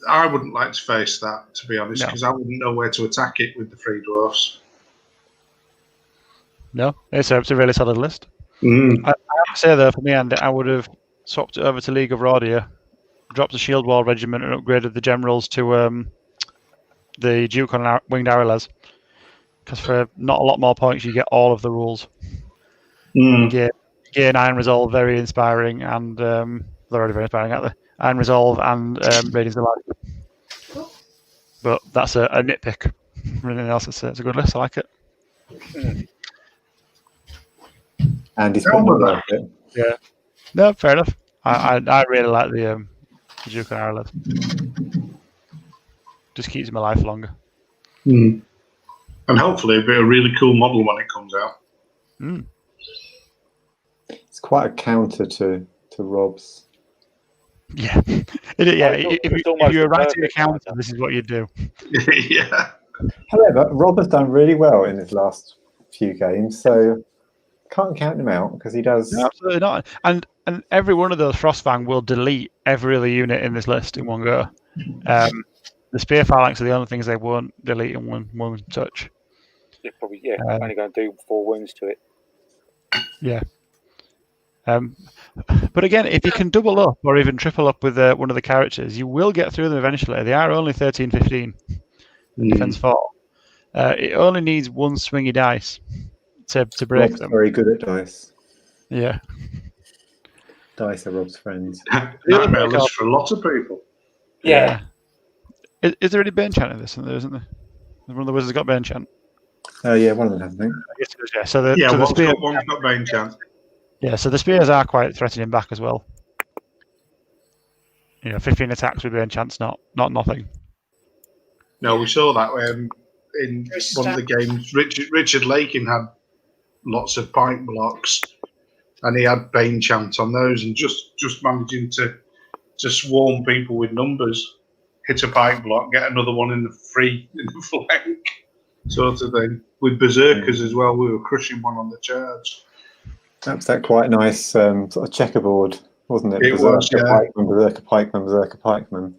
I wouldn't like to face that, to be honest, because I wouldn't know where to attack it with the 3 dwarfs. No, it's a really solid list. I have to say, though, for me, Andy, I would have swapped it over to League of Rawdia, dropped the Shield Wall Regiment, and upgraded the generals to the Duke on Winged Arrowlers. Because for not a lot more points, you get all of the rules. Gain Iron Resolve, very inspiring, and they're already very inspiring, aren't they? Iron Resolve and Radiance Delight. But that's a nitpick. Everything else, it's a good list. I like it. And it's put about it. Yeah. No, fair enough. I really like the Duke and Ireland. Just keeps my life longer. And hopefully it'll be a really cool model when it comes out. It's quite a counter to Rob's. Yeah. If you're writing a counter, this is what you'd do. Yeah. However, Rob has done really well in his last few games, so can't count him out because he does. No, absolutely not. And every one of those Frostfang will delete every other unit in this list in one go. The spear phalanx are the only things they won't delete in one touch. Yeah, probably. Yeah, only going to do 4 wounds to it. Yeah. But again, if you can double up or even triple up with one of the characters, you will get through them eventually. They are only 13-15 defense 4. It only needs one swingy dice to break Rob's them. very good at dice. Yeah. Dice are Rob's friends. Nightmare list for a lot of people. Yeah. Is there any Bane Chant in this? There isn't there? One of the wizards got Bane Chant. Yeah, one of them has, I think. Yeah. So the spear, one's got Bane Chant. Yeah, so the spears are quite threatening back as well. 15 attacks with Bane Chant's not nothing. No, we saw that in one of the games. Richard Lakin had lots of pike blocks, and he had Bane Chant on those, and just managing to swarm people with numbers, hit a pike block, get another one in the flank, sort of thing. With berserkers as well, we were crushing one on the charge. That's that quite nice sort of checkerboard, wasn't it? It was, yeah. Pikeman, berserker, pikeman, berserker, pikeman.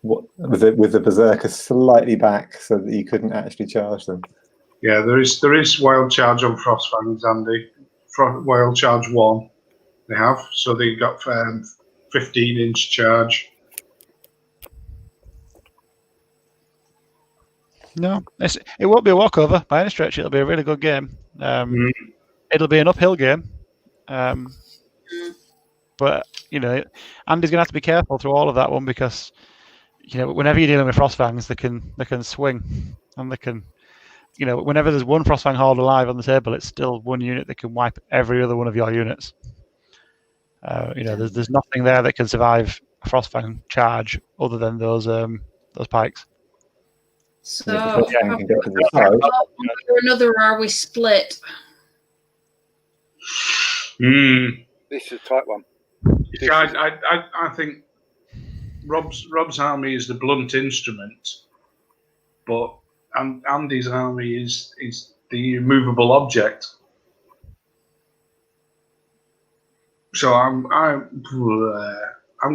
With the berserker slightly back so that you couldn't actually charge them. Yeah, there is wild charge on Frostfangs, Andy. Wild charge 1 they have, so they got 15-inch charge. No, it won't be a walkover by any stretch. It'll be a really good game. It'll be an uphill game, but Andy's going to have to be careful through all of that one because whenever you're dealing with Frostfangs, they can swing, and they can whenever there's one Frostfang Horde alive on the table, it's still one unit that can wipe every other one of your units. There's nothing there that can survive a Frostfang charge other than those pikes. So, one or another, are we split? This is a tight one. I think Rob's army is the blunt instrument, but Andy's army is the immovable object. So I'm going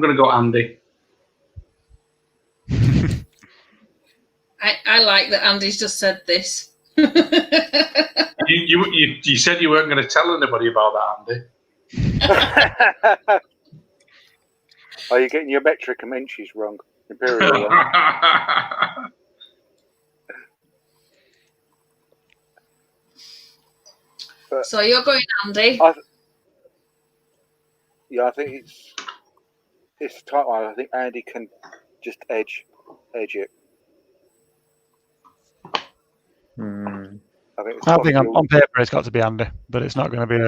to go Andy. I like that Andy's just said this. You said you weren't going to tell anybody about that, Andy. Are you getting your metric and inches wrong? Imperial. So you're going Andy? I think it's a tight one. I think Andy can just edge it. I think on paper it's got to be Andy, but it's not going to be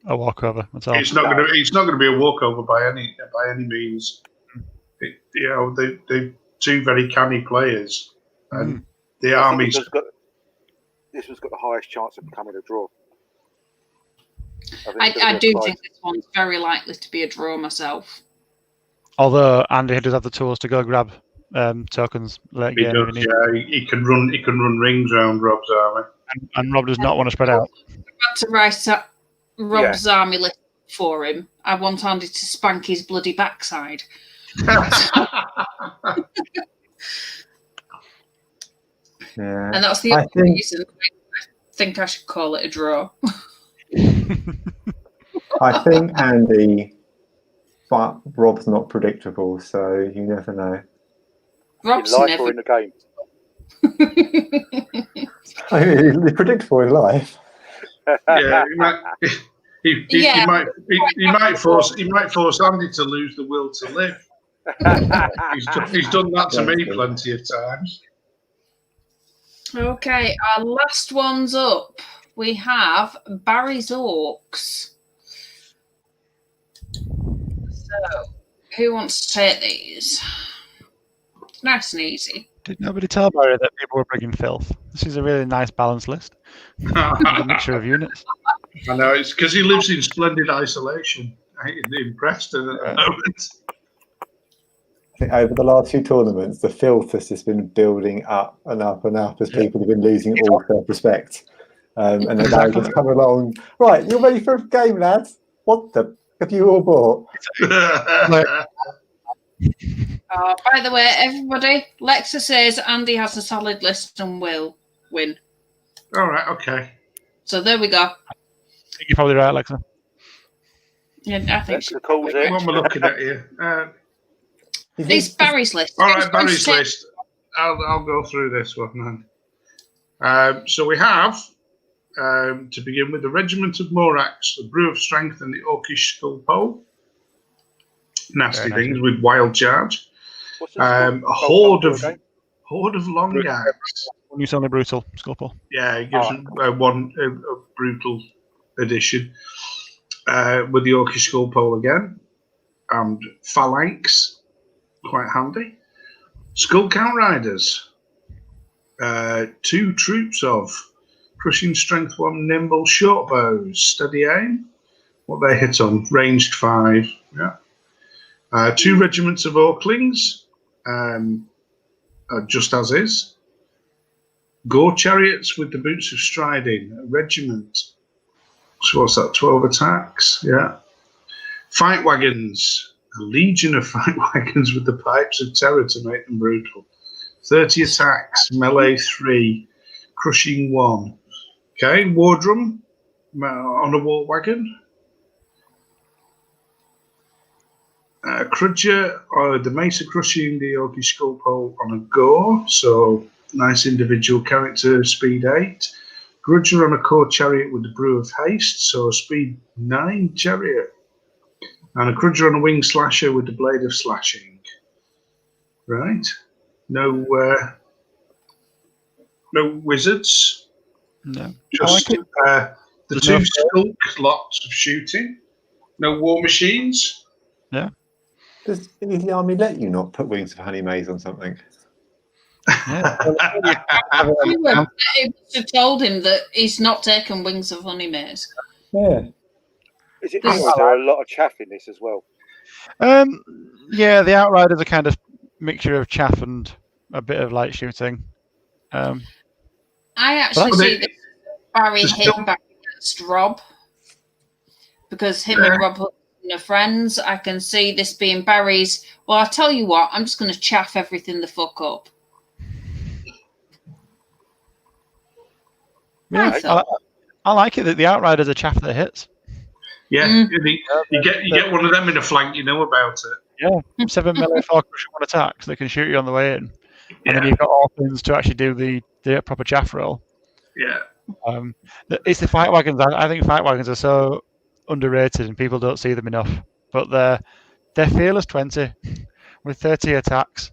a walkover at all. It's not going to be a walkover by any means. They're two very canny players, and the armies. This one's got the highest chance of becoming a draw. I do think this one's very likely to be a draw myself. Although Andy does have the tools to go grab tokens late game. He can run rings around Rob's army, and Rob does not want to spread out. I had to write Rob's army list for him. I want Andy to spank his bloody backside. Yeah. And that's the only reason I think I should call it a draw. I think Andy, but Rob's not predictable, so you never know. Rob's in life never or in the game. I mean, he's predictable in life. Yeah, he might force Andy to lose the will to live. He's done that to me plenty of times. Okay, our last one's up. We have Barry's Orcs. So, who wants to take these? Nice and easy. Did nobody tell Barry that people were bringing filth? This is a really nice balanced list. A mixture of units. I know, it's because he lives in splendid isolation in Preston at the moment. I think over the last few tournaments, the filth has just been building up and up and up as people have been losing all self-respect. And then they just come along. Right, you're ready for a game, lads? What the have you all bought? By the way, everybody, Lexa says Andy has a solid list and will win. All right, okay. So there we go. I think you're probably right, Alexa. Yeah, I think she calls it. What am I looking at here? It's Barry's list. All right, Barry's list. I'll go through this one then. So we have, to begin with, the Regiment of Morax, the Brew of Strength, and the Orcish Skull Pole. Nasty things with Wild Charge. A horde of Longags. One use only brutal skull pole. Yeah, it gives one a brutal edition with the Orcish Skull Pole again, and Phalanx, quite handy. Skull Count Riders, 2 troops of Crushing Strength 1 Nimble Short Bows, Steady Aim. What they hit on, ranged 5. Yeah. 2 regiments of Orklings, just as is. Gore Chariots with the Boots of Striding, a regiment. So what's that, 12 attacks? Yeah. Fight Wagons, a legion of Fight Wagons with the Pipes of Terror to make them brutal. 30 attacks, melee 3, crushing 1. Okay, War Drum on a War Wagon. Crudger, the Mesa Crushing the Orcish Skull Pole on a Gore, so nice individual character, speed 8. Grudger on a Core Chariot with the Brew of Haste, so speed 9 Chariot. And a Crudger on a Wing Slasher with the Blade of Slashing. Right. No wizards. No. Just the 2 Skulk, lots of shooting. No War Machines. Yeah. Does the army let you not put Wings of Honey Maze on something? Yeah. I have told him that he's not taken Wings of Honey Maze. Yeah. Is it there are a lot of chaff in this as well? Yeah, the Outriders are kind of mixture of chaff and a bit of light shooting. I actually see that Barry hit back against Rob because him and Rob are friends. I can see this being Barry's. Well, I'll tell you what, I'm just going to chaff everything the fuck up. Yeah, I like it that the Outriders are chaff that hits. Yeah, you get one of them in a flank, you know about it. Yeah, 7 melee 4 crushing 1 attack, so they can shoot you on the way in. And then you've got Orphans to actually do the proper chaff roll. Yeah. It's the Fight Wagons. I think Fight Wagons are so underrated and people don't see them enough. But they're fearless 20 with 30 attacks.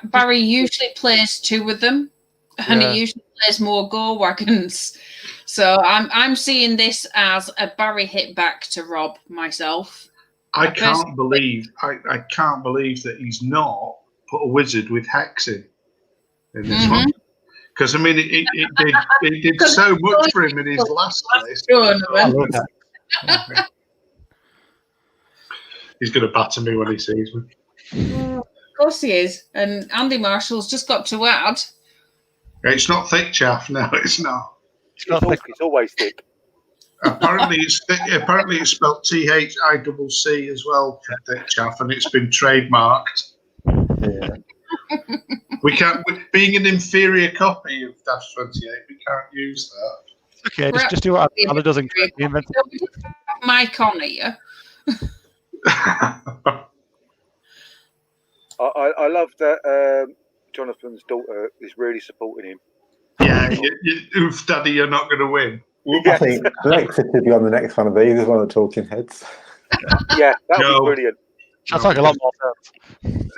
Barry usually plays 2 with them, and he usually plays more Gore Wagons. So I'm seeing this as a Barry hit back to Rob myself. I can't believe that he's not put a wizard with Hex in this one. Because I mean, it did so much for him in his last list. He's going to batter me when he sees me. Of course he is. And Andy Marshall's just got to add. It's not thick chaff. No, it's not. It's always thick. Apparently, it's thick. Apparently, it's spelled THICC as well for thick chaff, and it's been trademarked. Yeah. We can't. Being an inferior copy of Dash 28, we can't use that. Okay, just do what Anna does in Mike on here. I love that Jonathan's daughter is really supporting him. Yeah, oof, Daddy, you're not going to win. I think Alexa could be on the next one of these as one of the talking heads. Yeah, that would be brilliant. That's like a lot more sense.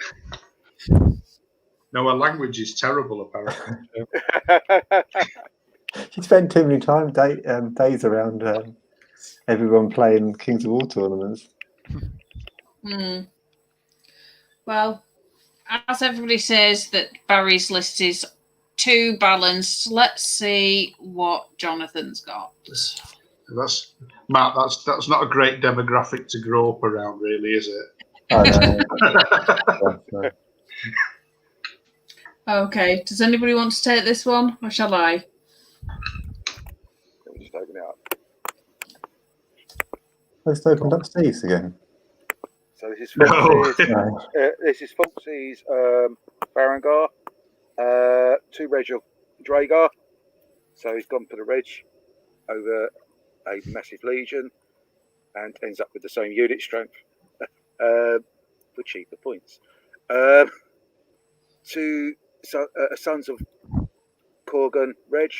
No, her language is terrible, apparently. She spent too many days around everyone playing Kings of War tournaments. Well, as everybody says that Barry's list is too balanced, let's see what Jonathan's got. That's Matt. That's not a great demographic to grow up around, really, is it? I know. Okay, does anybody want to take this one, or shall I? Let me just open it up. Let's open up Steve's again. So this is No. Foxy's Farangar, 2 reg of Dragar. So he's gone for the reg over a massive legion and ends up with the same unit strength for cheaper points. 2 Sons of Korgan reg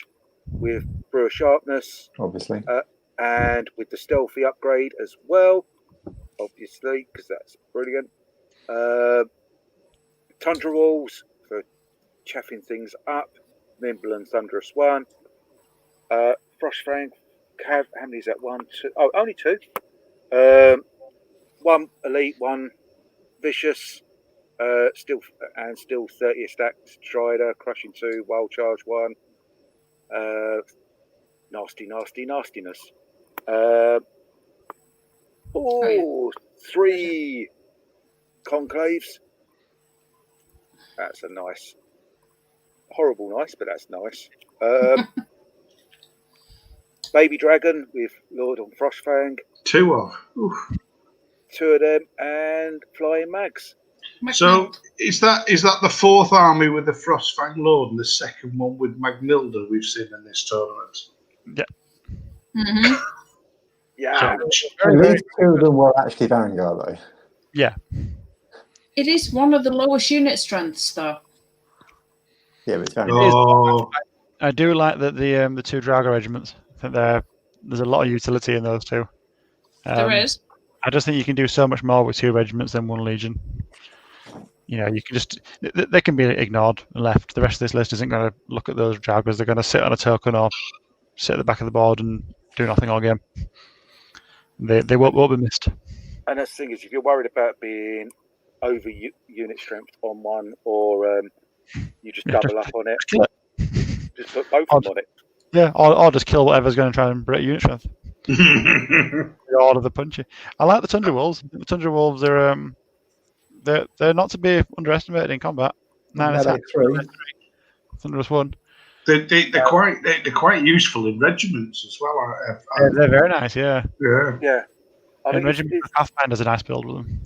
with Brewer Sharpness, Obviously. and with the stealthy upgrade as well, obviously, because that's brilliant. Tundra Wolves for chaffing things up. Nimble and Thunderous 1. Frostfang, how many is that? 1, 2. Oh, only 2. 1 Elite, 1 Vicious. Still 30 stacked Strider, Crushing 2, Wild Charge 1. Nastiness. 3 Conclaves. That's a nice, horrible nice, but that's nice. Baby Dragon with Lord on Frostfang. 2 of. Oof. 2 of them, and Flying Mags. So is that the 4th army with the Frostfang Lord and the 2nd one with Magnilda we've seen in this tournament? Yeah. Mm-hmm. Yeah. At least 2 of them were actually Vanguard, though. Yeah. It is one of the lowest unit strengths, though. Yeah, but it's Vanguard. Oh, I do like that the 2 Drago regiments. I think there's a lot of utility in those 2. There is. I just think you can do so much more with 2 regiments than 1 legion. You know, you can just they can be ignored and left. The rest of this list isn't going to look at those Dragos. They're going to sit on a token or sit at the back of the board and do nothing all game. They won't be missed. And the thing is, if you're worried about being over unit strength on one, or you just double up on it, Kill it. just put both of them on it. Yeah, or just kill whatever's going to try and break unit strength. All of the punchy. I like the Tundra Wolves. The Tundra Wolves are they're not to be underestimated in combat. 9 attack, 3. Thunderous 1. They're quite useful in regiments as well. They're very nice, yeah. Yeah. And Regiment Pathfinder's a nice build with them.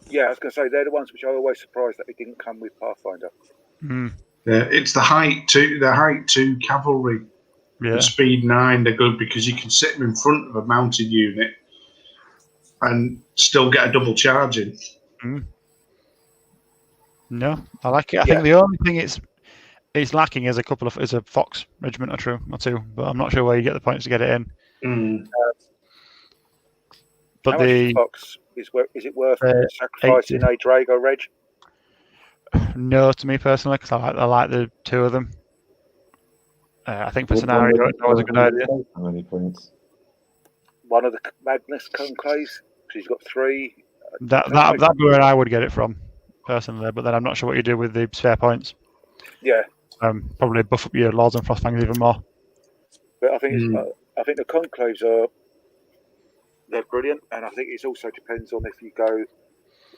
Yeah, I was going to say they're the ones which I was always surprised that they didn't come with Pathfinder. Yeah, it's the height 2 cavalry. Yeah. The speed 9, they're good because you can sit them in front of a mounted unit and still get a double charge in. No, I like it. I think the only thing it's lacking is a Fox regiment or 2, but I'm not sure where you get the points to get it in. But how much Fox is it worth sacrificing 80. a Drago reg? No, to me personally, because I like the 2 of them. I think for scenario, it's always a good idea. How many points? One of the Magnus Conclaves, because he's got 3. That'd be where I would get it from, personally. But then I'm not sure what you do with the spare points. Yeah. Probably buff up your Lords and Frostfangs even more. But I think I think the Conclaves they're brilliant, and I think it also depends on if you go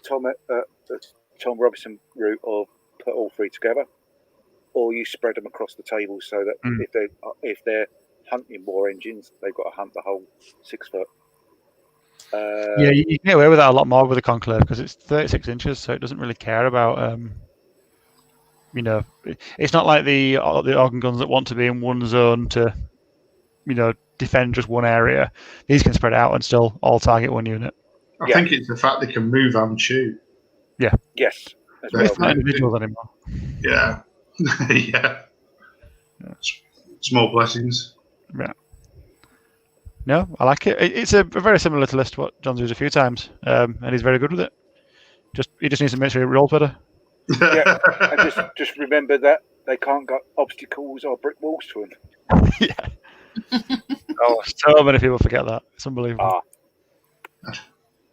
the Tom Robinson route of put all 3 together, or you spread them across the table so that if they're hunting more engines, they've got to hunt the whole 6 foot. Yeah, you can get away with that a lot more with the Conclave because it's 36 inches, so it doesn't really care about. It's not like the organ guns that want to be in one zone to, defend just one area. These can spread out and still all target one unit. I think it's the fact they can move and shoot. Yeah. Yes. It's not individuals anymore. Yeah. Yeah. Small blessings. Yeah. No, I like it. It's a very similar to list to what John's used a few times, and he's very good with it. He just needs to make sure he rolls better. Yeah, and just remember that they can't got obstacles or brick walls to them. Yeah. Oh, so many people forget that. It's unbelievable.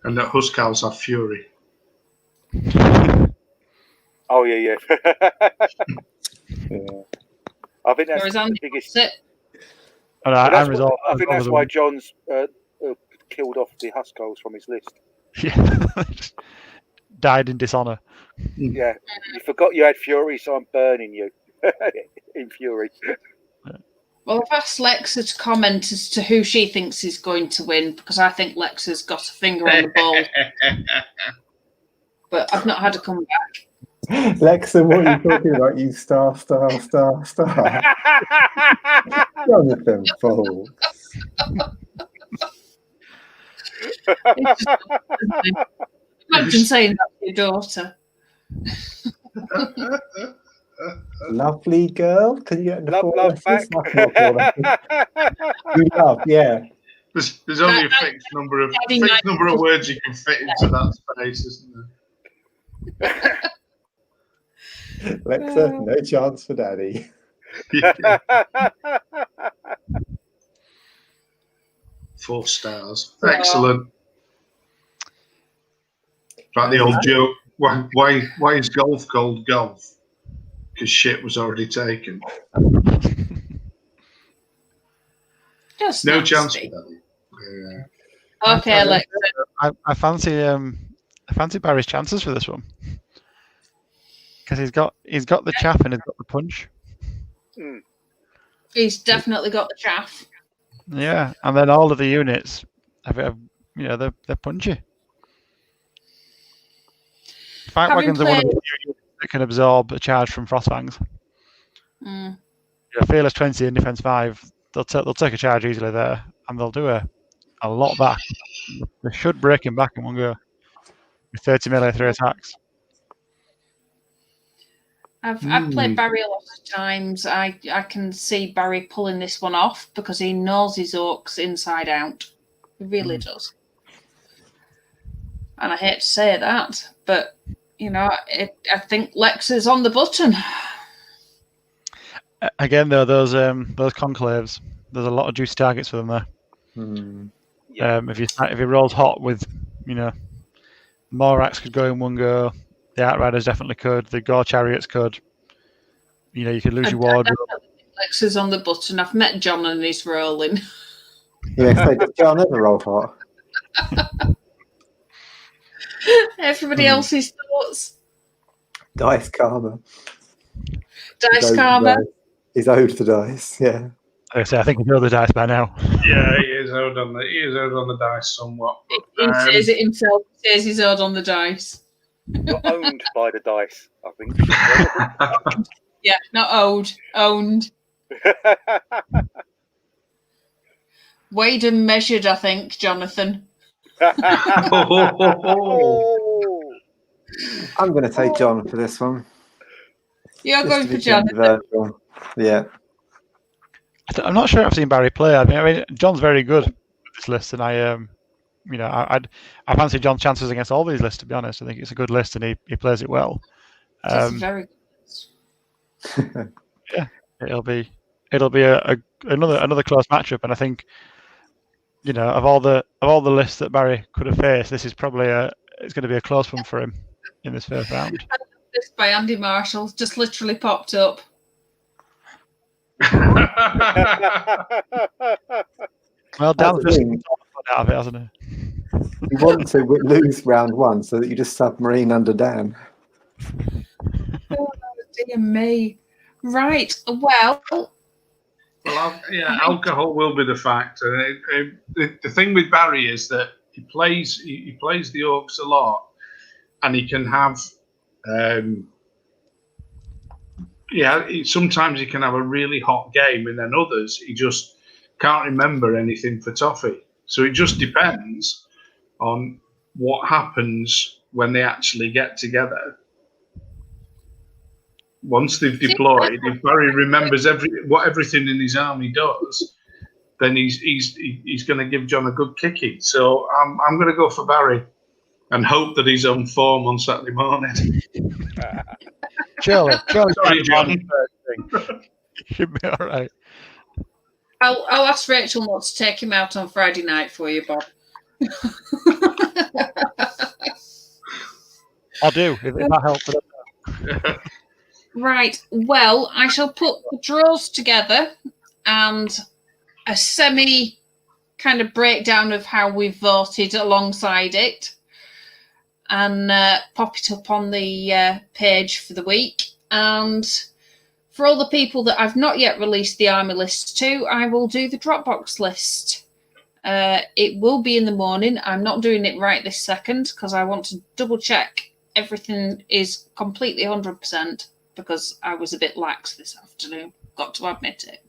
And that Huskals have fury. Oh yeah. Yeah. I think that's Whereas the Andy biggest. wants it. And But I'm resolved. I think that's why John's killed off the Huskarls from his list. Yeah. Died in dishonour. Yeah, you forgot you had Fury, so I'm burning you in Fury. Well, I've asked Lexa to comment as to who she thinks is going to win, because I think Lexa's got a finger on the ball. But I've not had her come back. Lexa, what are you talking about? You star. Jonathan Fold. Imagine saying that to your daughter. Lovely girl. Can you get the love back. You love, yeah. There's only a fixed number of words you can fit into that space, isn't there? Lexa, no chance for daddy. Yeah. 4 stars. Excellent. Like the old joke, why is golf called golf? Because shit was already taken. Just No nasty. chance for that. Okay, Alexa. I fancy Barry's chances for this one, because he's got the chaff and he's got the punch. He's definitely got the chaff. Yeah, and then all of the units have they're punchy. Fight wagons are one of the few units that can absorb a charge from Frostfangs. Fearless 20 and defense 5, they'll take a charge easily there, and they'll do a lot back. They should break him back in one go with 30 melee 3 attacks. I've played Barry a lot of times. I can see Barry pulling this one off because he knows his orcs inside out. He really does. And I hate to say that, but I think Lex is on the button. Again, though, those conclaves, there's a lot of juicy targets for them there. If he rolls hot with, Morax could go in one go. The Outriders definitely could. The Gore Chariots could. You could lose your wardrobe. Lex is on the button. I've met John and he's rolling. Yeah, John never rolled hot. Everybody else's thoughts. Dice karma. Dice karma. He's owed the dice, yeah. I think he knows the dice by now. Yeah, he is owed on the dice somewhat. But, he says it himself. He says he's owed on the dice. Not owned by the dice, I think. Yeah, not owed. Owned. Weighed and measured, I think, Jonathan. I'm going to take John for this one. You're going for Jonathan. Yeah. I'm not sure I've seen Barry play. I mean, John's very good with this list, and I fancy John's chances against all these lists. To be honest, I think it's a good list, and he plays it well. It's very good. Yeah, it'll be another close matchup, and I think of all the lists that Barry could have faced, this is probably it's going to be a close one for him in this first round. This by Andy Marshall just literally popped up. Well, Dan's just out of it, hasn't he? You want to lose round 1 so that you just submarine under Dan. Oh, dear me. Right. Well, alcohol will be the factor. The thing with Barry is that he plays the Orcs a lot, and he can have. Sometimes he can have a really hot game, and then others he just can't remember anything for toffee. So it just depends on what happens when they actually get together. Once they've deployed, if Barry remembers everything in his army does, then he's going to give John a good kicking. So I'm going to go for Barry and hope that he's on form on Saturday morning. Surely, Sorry, John. Should be all right. I'll ask Rachel not to take him out on Friday night for you, Bob. I'll do if that helps. Right. Well, I shall put the draws together and a semi kind of breakdown of how we've voted alongside it, and pop it up on the page for the week. And for all the people that I've not yet released the army list to, I will do the Dropbox list. It will be in the morning. I'm not doing it right this second because I want to double check everything is completely 100%, because I was a bit lax this afternoon. Got to admit it.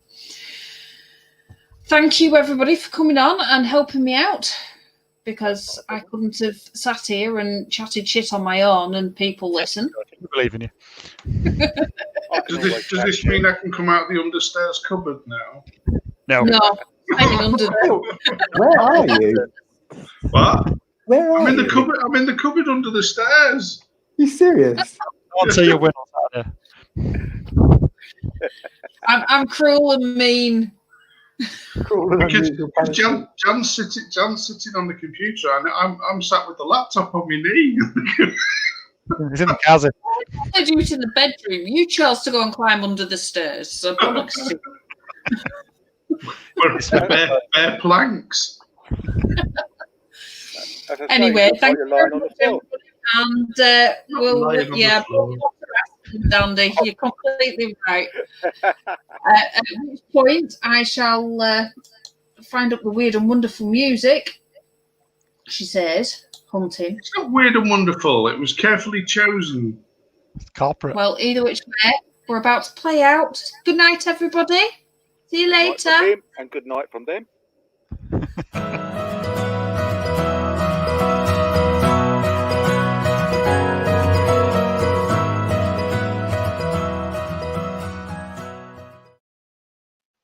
Thank you, everybody, for coming on and helping me out, because I couldn't have sat here and chatted shit on my own and people listen. I believe in you. Does this mean I can come out the understairs cupboard now? No. Hanging under there. Where are you? What? Where are I'm in you? the cupboard. I'm in the cupboard under the stairs. You serious? I'll tell you when on Saturday. I'm cruel and mean. Because John's sitting on the computer, and I'm sat with the laptop on my knee. He's in the closet. I do it in the bedroom. You chose to go and climb under the stairs. So bare planks. anyway, thank you very much, and we'll Dandy, you're completely right. At which point I shall find up the weird and wonderful music. She says, hunting. It's not weird and wonderful. It was carefully chosen. Corporate. Well, either which way, we're about to play out. Good night, everybody. See you later. And good night from them.